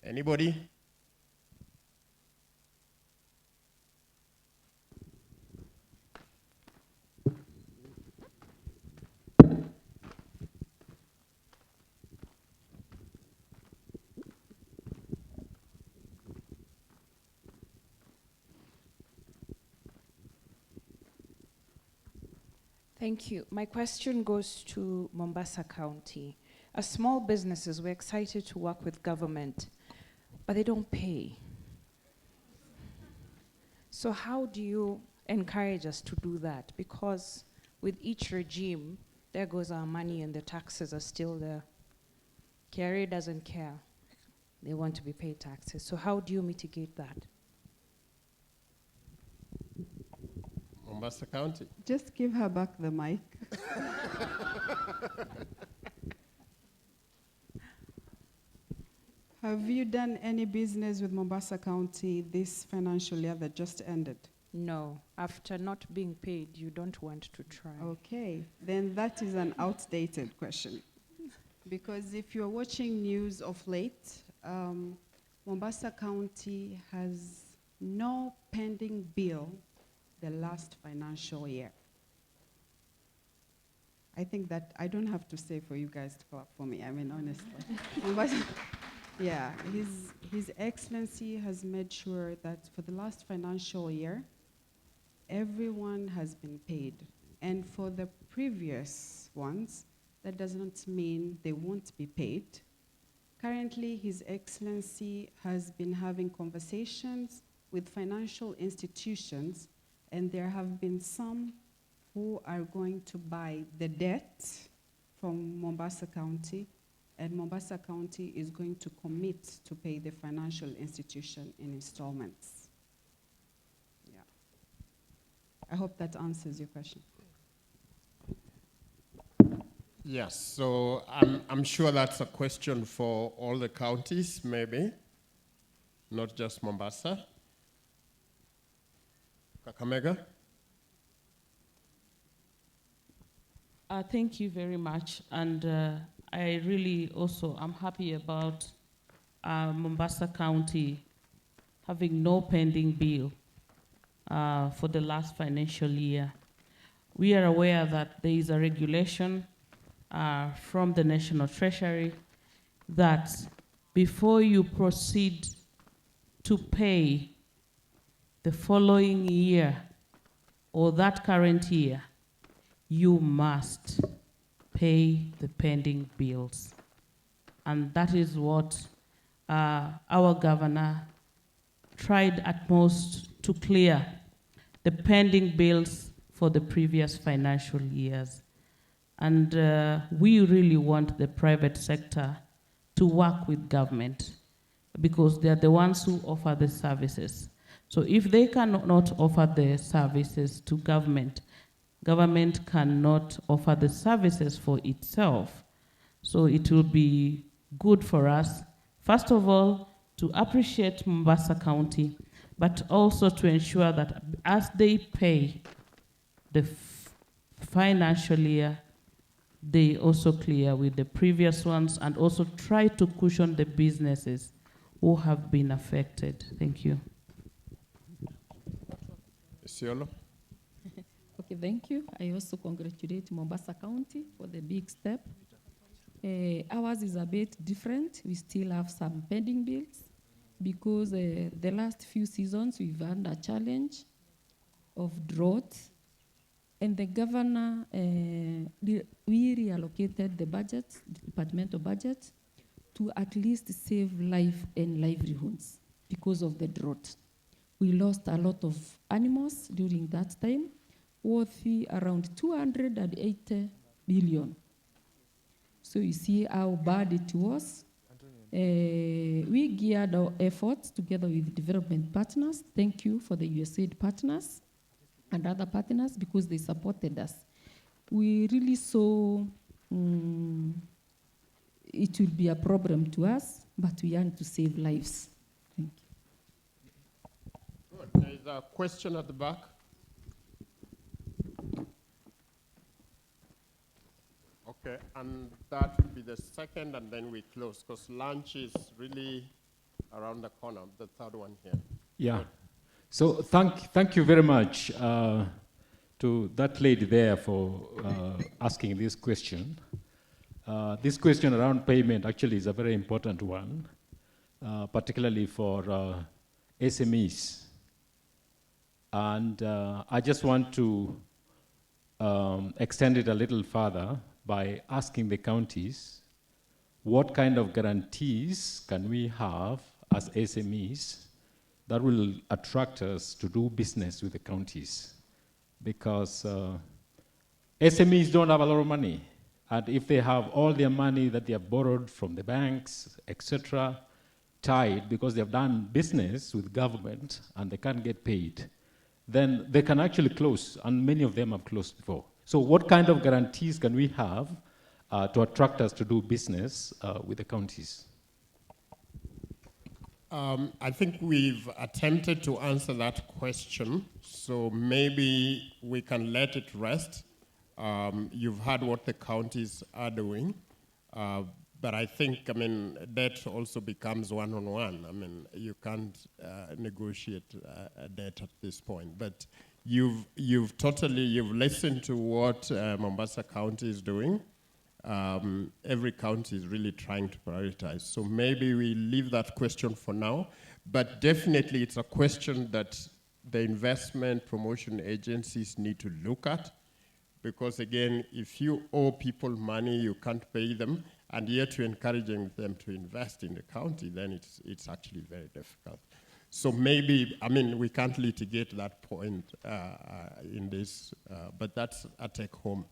anybody? Thank you. My question goes to Mombasa County. As small businesses, we're excited to work with government, but they don't pay. So how do you encourage us to do that? Because with each regime, there goes our money and the taxes are still there. KRA doesn't care. They want to be paid taxes. So how do you mitigate that? Mombasa County. Just give her back the mic. Have you done any business with Mombasa County this financial year that just ended? No. After not being paid, you don't want to try. Okay, then that is an outdated question. Because if you're watching news of late, Mombasa County has no pending bill the last financial year. I think that I don't have to say for you guys to clap for me, I mean, honestly. Yeah, His Excellency has made sure that for the last financial year, everyone has been paid. And for the previous ones, that doesn't mean they won't be paid. Currently, His Excellency has been having conversations with financial institutions, and there have been some who are going to buy the debt from Mombasa County, and Mombasa County is going to commit to pay the financial institution in installments. Yeah. I hope that answers your question. Yes, so I'm sure that's a question for all the counties, maybe, not just Mombasa. Kakamega? Thank you very much. And I really also am happy about Mombasa County having no pending bill for the last financial year. We are aware that there is a regulation from the National Treasury that before you proceed to pay the following year or that current year, you must pay the pending bills. And that is what our governor tried at most to clear the pending bills for the previous financial years. And we really want the private sector to work with government because they are the ones who offer the services. So if they cannot offer the services to government, government cannot offer the services for itself. So it will be good for us, first of all, to appreciate Mombasa County, but also to ensure that as they pay the financial year, they also clear with the previous ones and also try to cushion the businesses who have been affected. Thank you. Isiolo? Okay, thank you. I also congratulate Mombasa County for the big step. Ours is a bit different. We still have some pending bills because the last few seasons we've had a challenge of drought. And the governor, we reallocated the budget, the departmental budget, to at least save life and livelihoods because of the drought. We lost a lot of animals during that time, worth around 280 billion. So you see how bad it was. We geared our efforts together with development partners. Thank you for the USAID partners and other partners because they supported us. We really saw it will be a problem to us, but we want to save lives. Thank you. Good. There is a question at the back. Okay, and that will be the second, and then we close, because lunch is really around the corner, the third one here. Yeah. So thank you very much to that lady there for asking this question. This question around payment actually is a very important one, particularly for SMEs. And I just want to extend it a little further by asking the counties, what kind of guarantees can we have as SMEs that will attract us to do business with the counties? Because SMEs don't have a lot of money. And if they have all their money that they have borrowed from the banks, etc., tied because they have done business with government and they can't get paid, then they can actually close, and many of them have closed before. So what kind of guarantees can we have to attract us to do business with the counties? I think we've attempted to answer that question, so maybe we can let it rest. You've heard what the counties are doing, but I think, debt also becomes one-on-one. You can't negotiate a debt at this point, but you've listened to what Mombasa County is doing. Every county is really trying to prioritize. So maybe we leave that question for now, but definitely it's a question that the investment promotion agencies need to look at, because again, if you owe people money, you can't pay them, and yet you're encouraging them to invest in the county, then it's actually very difficult. So maybe, we can't litigate that point in this, but that's a take home.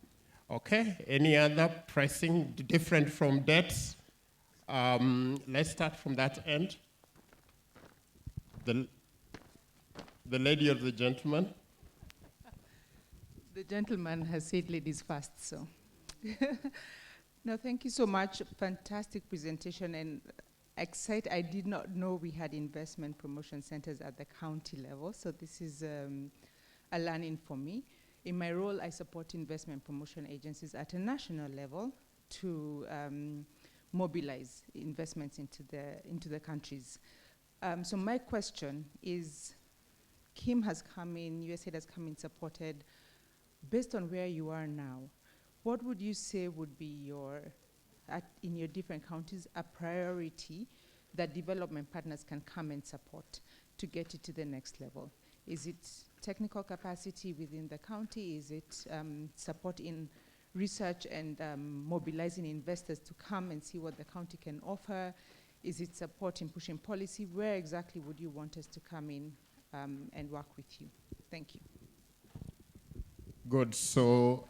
Okay, any other pressing, different from debts? Let's start from that end. The lady or the gentleman? The gentleman has said ladies first, so. No, thank you so much. Fantastic presentation and excited. I did not know we had investment promotion centers at the county level, so this is a learning for me. In my role, I support investment promotion agencies at a national level to mobilize investments into the countries. So my question is, Kim has come in, USAID has come in, supported. Based on where you are now, what would you say would be in your different counties, a priority that development partners can come and support to get it to the next level? Is it technical capacity within the county? Is it support in research and mobilizing investors to come and see what the county can offer? Is it support in pushing policy? Where exactly would you want us to come in and work with you? Thank you. Good. So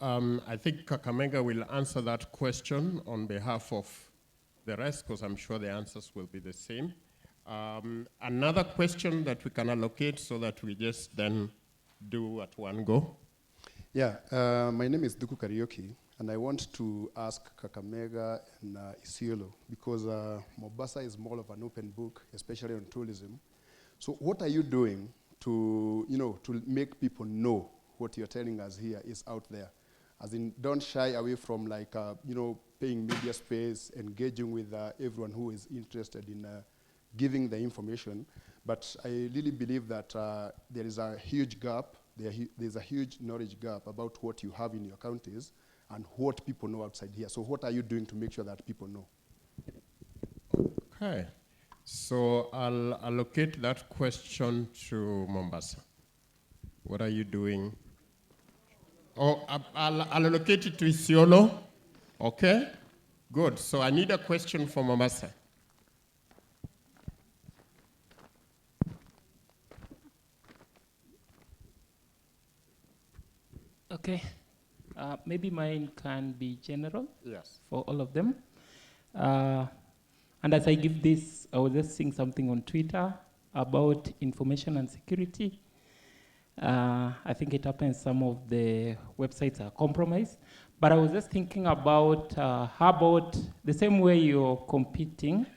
I think Kakamega will answer that question on behalf of the rest, because I'm sure the answers will be the same. Another question that we can allocate so that we just then do at one go. Yeah, my name is Duku Karaoke, and I want to ask Kakamega and Isiolo, because Mombasa is more of an open book, especially on tourism. So what are you doing to make people know what you're telling us here is out there? As in, don't shy away from paying media space, engaging with everyone who is interested in giving the information. But I really believe that there is a huge gap, there's a huge knowledge gap about what you have in your counties and what people know outside here. So what are you doing to make sure that people know? Okay. So I'll allocate that question to Mombasa. What are you doing? Oh, I'll allocate it to Isiolo. Okay? Good. So I need a question for Mombasa. Okay. Maybe mine can be general. Yes. For all of them. And as I give this, I was just seeing something on Twitter about information and security. I think it happens some of the websites are compromised. But I was just thinking about how about the same way you're competing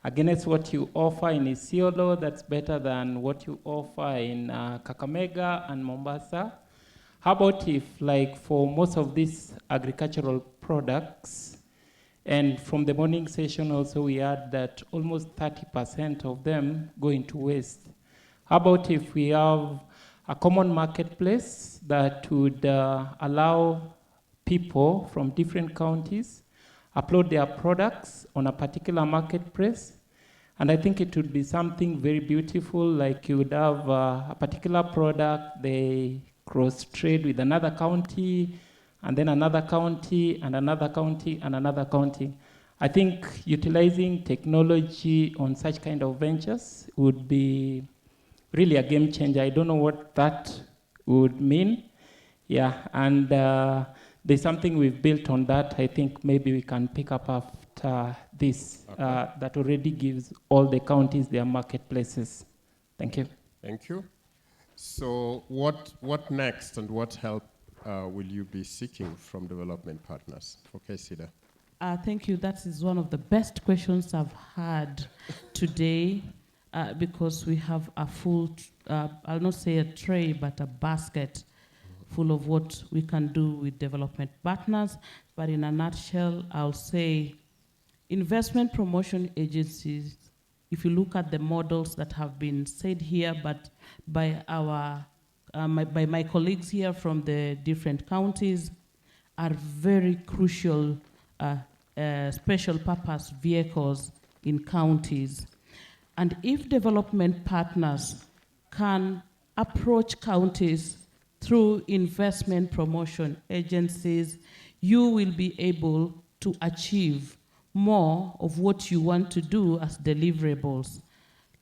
against what you offer in Isiolo that's better than what you offer in Kakamega and Mombasa. How about if, like, for most of these agricultural products, and from the morning session also we had that almost 30% of them go into waste. How about if we have a common marketplace that would allow people from different counties upload their products on a particular marketplace? And I think it would be something very beautiful, like you would have a particular product, they cross-trade with another county, and then another county, and another county, and another county. I think utilizing technology on such kind of ventures would be really a game changer. I don't know what that would mean. Yeah, and there's something we've built on that. I think maybe we can pick up after this, that already gives all the counties their marketplaces. Thank you. Thank you. So what next and what help will you be seeking from development partners? Okay, Sida. Thank you. That is one of the best questions I've had today, because we have a full, I'll not say a tray, but a basket full of what we can do with development partners. But in a nutshell, I'll say investment promotion agencies, if you look at the models that have been said here, but by our by my colleagues here from the different counties, are very crucial special purpose vehicles in counties. And if development partners can approach counties through investment promotion agencies, you will be able to achieve more of what you want to do as deliverables.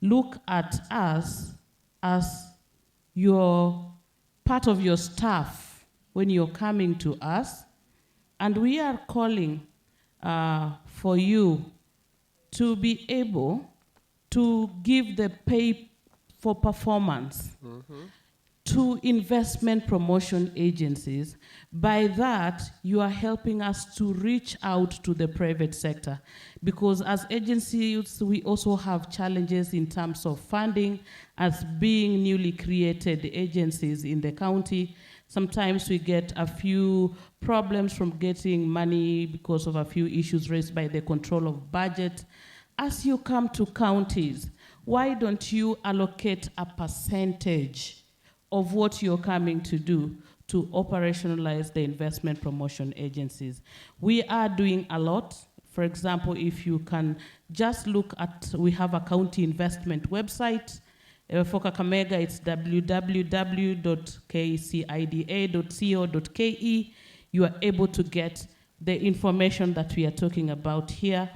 Look at us as your part of your staff when you're coming to us, and we are calling for you to be able to give the pay for performance to investment promotion agencies. By that, you are helping us to reach out to the private sector, because as agencies, we also have challenges in terms of funding. As being newly created agencies in the county, Sometimes we get a few problems from getting money because of a few issues raised by the control of budget. As you come to counties, why don't you allocate a percentage of what you're coming to do to operationalize the investment promotion agencies? We are doing a lot. For example, if you can just look at, we have a county investment website. For Kakamega, it's www.kcida.co.ke. You are able to get the information that we are talking about here.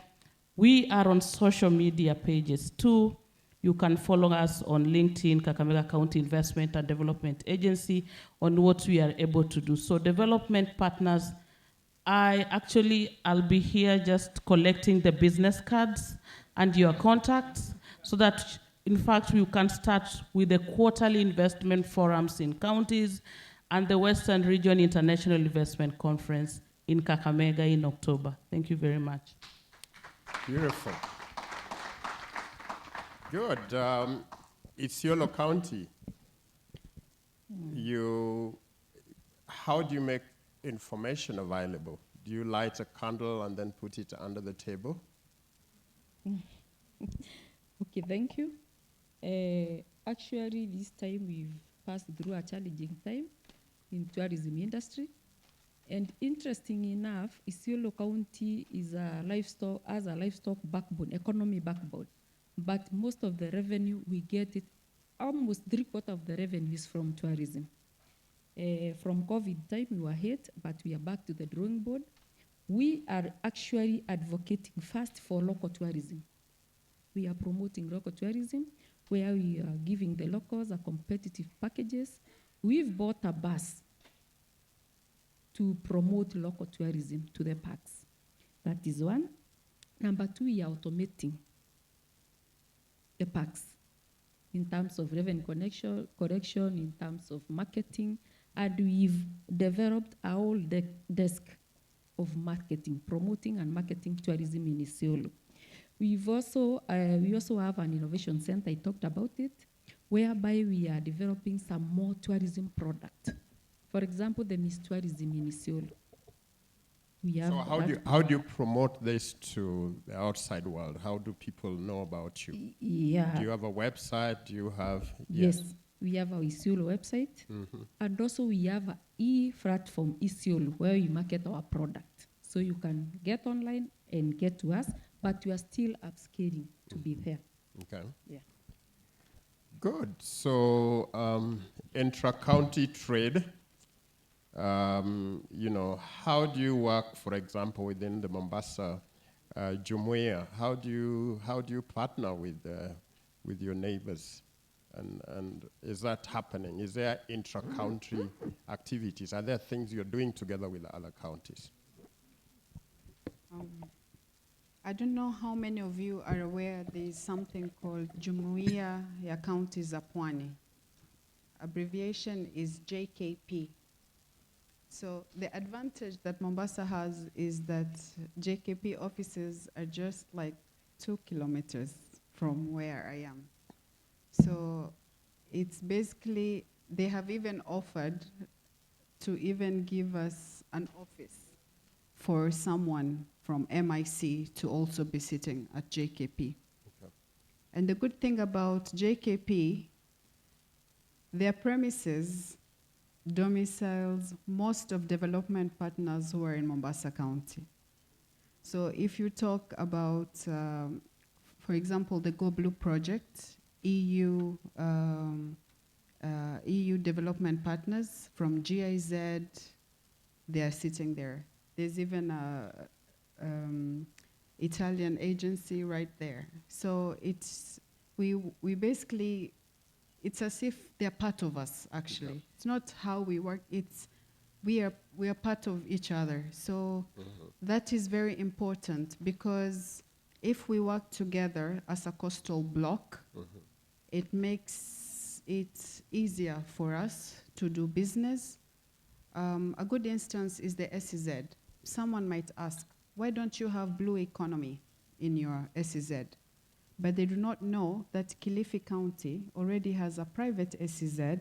We are on social media pages too. You can follow us on LinkedIn, Kakamega County Investment and Development Agency, on what we are able to do. So development partners, I'll be here just collecting the business cards and your contacts so that, in fact, we can start with the quarterly investment forums in counties and the Western Region International Investment Conference in Kakamega in October. Thank you very much. Beautiful. Good. Isiolo County. How do you make information available? Do you light a candle and then put it under the table? Okay, thank you. Actually, this time we've passed through a challenging time in tourism industry. And interesting enough, Isiolo County has a livestock backbone, economy backbone. But most of the revenue, we get it, almost 3/4 of the revenue is from tourism. From COVID time, we were hit, but we are back to the drawing board. We are actually advocating first for local tourism. We are promoting local tourism, where we are giving the locals a competitive packages. We've bought a bus to promote local tourism to the parks. That is one. Number two, we are automating the parks in terms of revenue correction, in terms of marketing, and we've developed a whole desk of marketing, promoting and marketing tourism in Isiolo. We also have an innovation center, I talked about it, whereby we are developing some more tourism product. For example, the Miss Tourism in Isiolo. So how do you promote this to the outside world? How do people know about you? Yeah. Do you have a website? Do you have? Yes, we have our Isiolo website, and also we have an e-platform, Isiolo, where we market our product. So you can get online and get to us, but we are still upscaling to be there. Okay. Yeah. Good. So intra-county trade. How do you work, for example, within the Mombasa Jumuiya? How do you partner with your neighbors? And is that happening? Is there intra-country activities? Are there things you're doing together with other counties? I don't know how many of you are aware there is something called Jumuiya ya Kaunti za Pwani. Abbreviation is JKP. So the advantage that Mombasa has is that JKP offices are just like 2 kilometers from where I am. So it's basically, they have even offered to even give us an office for someone from MIC to also be sitting at JKP. Okay. And the good thing about JKP, their premises domiciles most of development partners who are in Mombasa County. So if you talk about, for example, the Go Blue project, EU development partners from GIZ, they are sitting there. There's even a Italian agency right there. So we basically, it's as if they're part of us, actually. Okay. It's not how we work, we are part of each other. So that is very important, because if we work together as a coastal block, it makes it easier for us to do business. A good instance is the SEZ. Someone might ask, why don't you have blue economy in your SEZ? But they do not know that Kilifi County already has a private SEZ,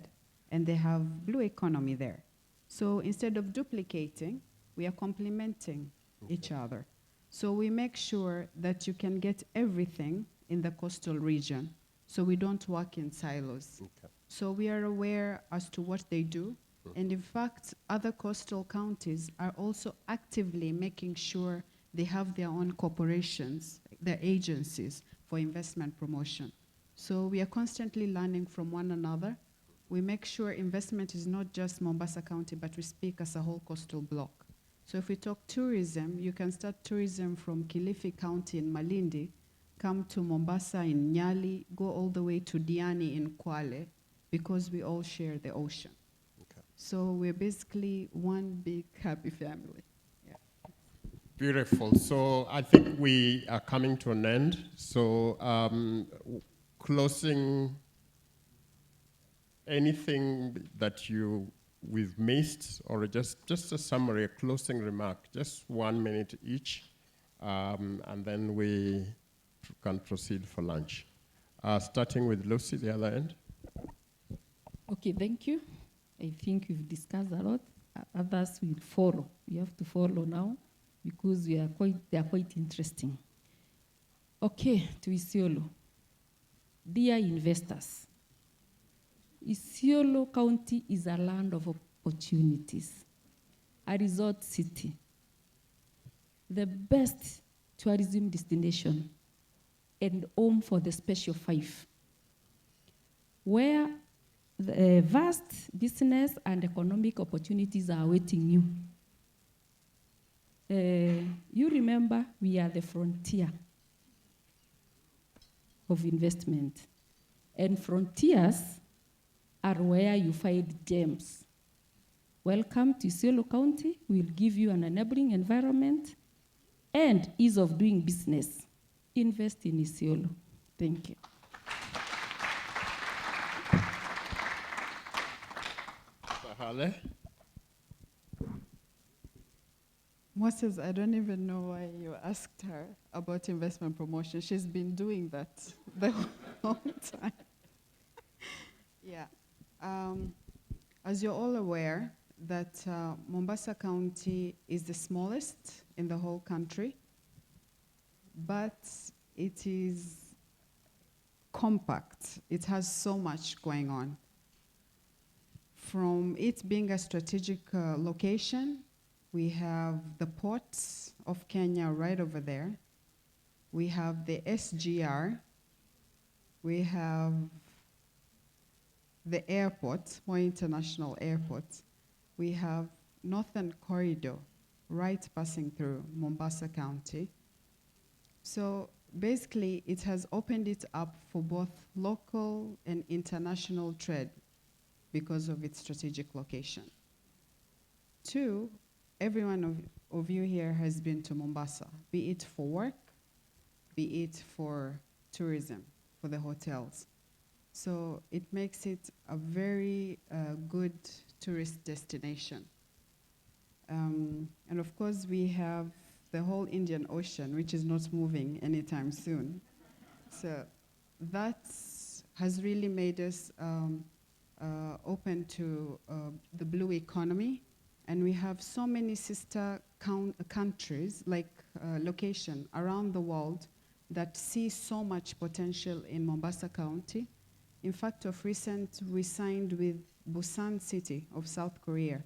and they have blue economy there. So instead of duplicating, we are complementing each other. So we make sure that you can get everything in the coastal region, so we don't work in silos. Okay. So we are aware as to what they do, and in fact, other coastal counties are also actively making sure they have their own corporations, their agencies for investment promotion. So we are constantly learning from one another. We make sure investment is not just Mombasa County, but we speak as a whole coastal block. So if we talk tourism, you can start tourism from Kilifi County in Malindi, come to Mombasa in Nyali, go all the way to Diani in Kwale, because we all share the ocean. Okay. So we're basically one big happy family. Yeah. Beautiful. So I think we are coming to an end. So closing, anything that we've missed, or just a summary, a closing remark, just 1 minute each, and then we can proceed for lunch. Starting with Lucy, the other end. Okay, thank you. I think we've discussed a lot. Others will follow. We have to follow now because they are quite interesting. Okay, to Isiolo. Dear investors, Isiolo County is a land of opportunities, a resort city, the best tourism destination, and home for the Special Five, where the vast business and economic opportunities are awaiting you. You remember we are the frontier of investment, and frontiers are where you find gems. Welcome to Isiolo County. We'll give you an enabling environment and ease of doing business. Invest in Isiolo. Thank you. Sahale. Moses, I don't even know why you asked her about investment promotion. She's been doing that the whole time. Yeah. As you're all aware, that Mombasa County is the smallest in the whole country, but it is compact. It has so much going on. From it being a strategic location, we have the ports of Kenya right over there. We have the SGR. We have the airport, Moi International Airport. We have Northern Corridor right passing through Mombasa County. So basically, it has opened it up for both local and international trade because of its strategic location. Two, every one of you here has been to Mombasa, be it for work, be it for tourism, for the hotels. So it makes it a very good tourist destination. And of course, we have the whole Indian Ocean, which is not moving anytime soon. So that has really made us open to the blue economy. And we have so many sister countries, like location around the world, that see so much potential in Mombasa County. In fact, of recent, we signed with Busan City of South Korea,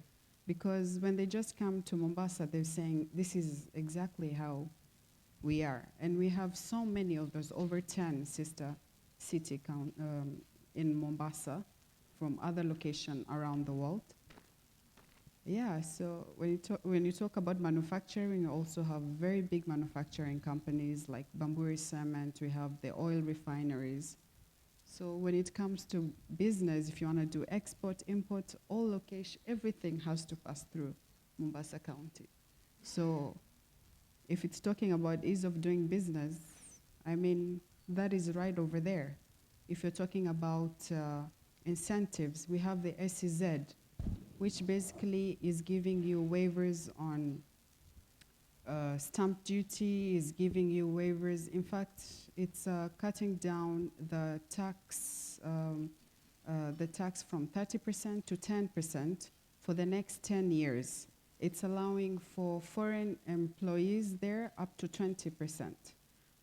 because when they just come to Mombasa, they're saying, this is exactly how we are. And we have so many of those, over 10 sister city in Mombasa from other locations around the world. Yeah, so when you talk about manufacturing, you also have very big manufacturing companies like Bamburi Cement, we have the oil refineries. So when it comes to business, if you want to do export, import, all location, everything has to pass through Mombasa County. So if it's talking about ease of doing business, I mean, that is right over there. If you're talking about incentives, we have the SEZ, which basically is giving you waivers on stamp duty, is giving you waivers. In fact, it's cutting down the tax from 30% to 10% for the next 10 years. It's allowing for foreign employees there up to 20%.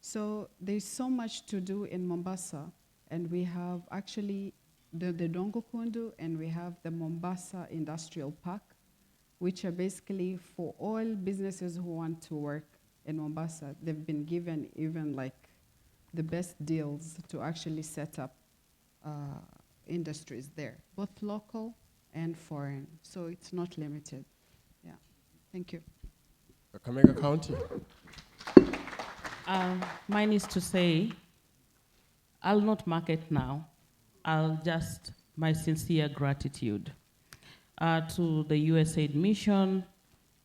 So there's so much to do in Mombasa, and we have actually the Dongo Kundu, and we have the Mombasa Industrial Park, which are basically for all businesses who want to work in Mombasa. They've been given even like the best deals to actually set up industries there, both local and foreign. So it's not limited. Yeah, thank you. Kakamega County. Mine is to say, I'll not market now. I'll just, my sincere gratitude to the USAID mission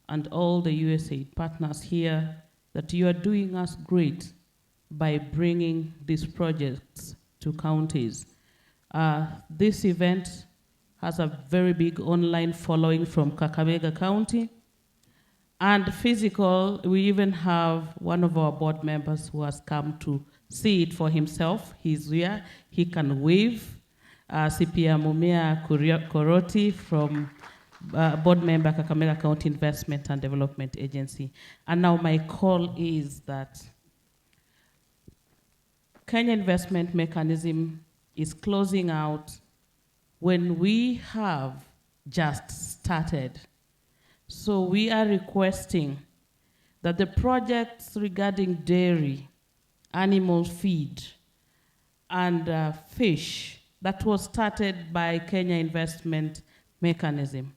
and all the USAID partners here, that you are doing us great by bringing these projects to counties. This event has a very big online following from Kakamega County. And physical, we even have one of our board members who has come to see it for himself. He's here, he can wave. CPA Mumia Koroti from board member, Kakamega County Investment and Development Agency. And now my call is that Kenya Investment Mechanism is closing out when we have just started. So we are requesting that the projects regarding dairy, animal feed, and fish that was started by Kenya Investment Mechanism,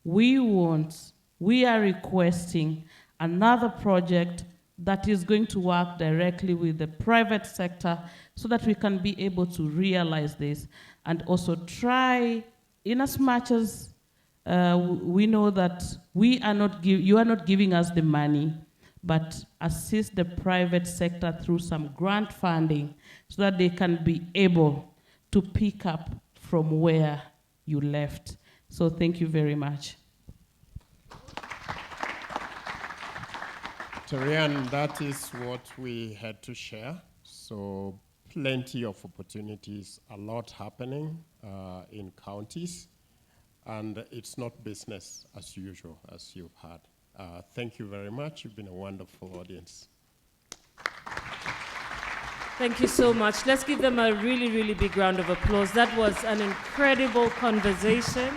we are requesting another project that is going to work directly with the private sector so that we can be able to realize this and also try, in as much as we know that you are not giving us the money, but assist the private sector through some grant funding so that they can be able to pick up from where you left. So thank you very much. Terian, that is what we had to share. So plenty of opportunities, a lot happening in counties, and it's not business as usual, as you've heard. Thank you very much. You've been a wonderful audience. Thank you so much. Let's give them a really, really big round of applause. That was an incredible conversation.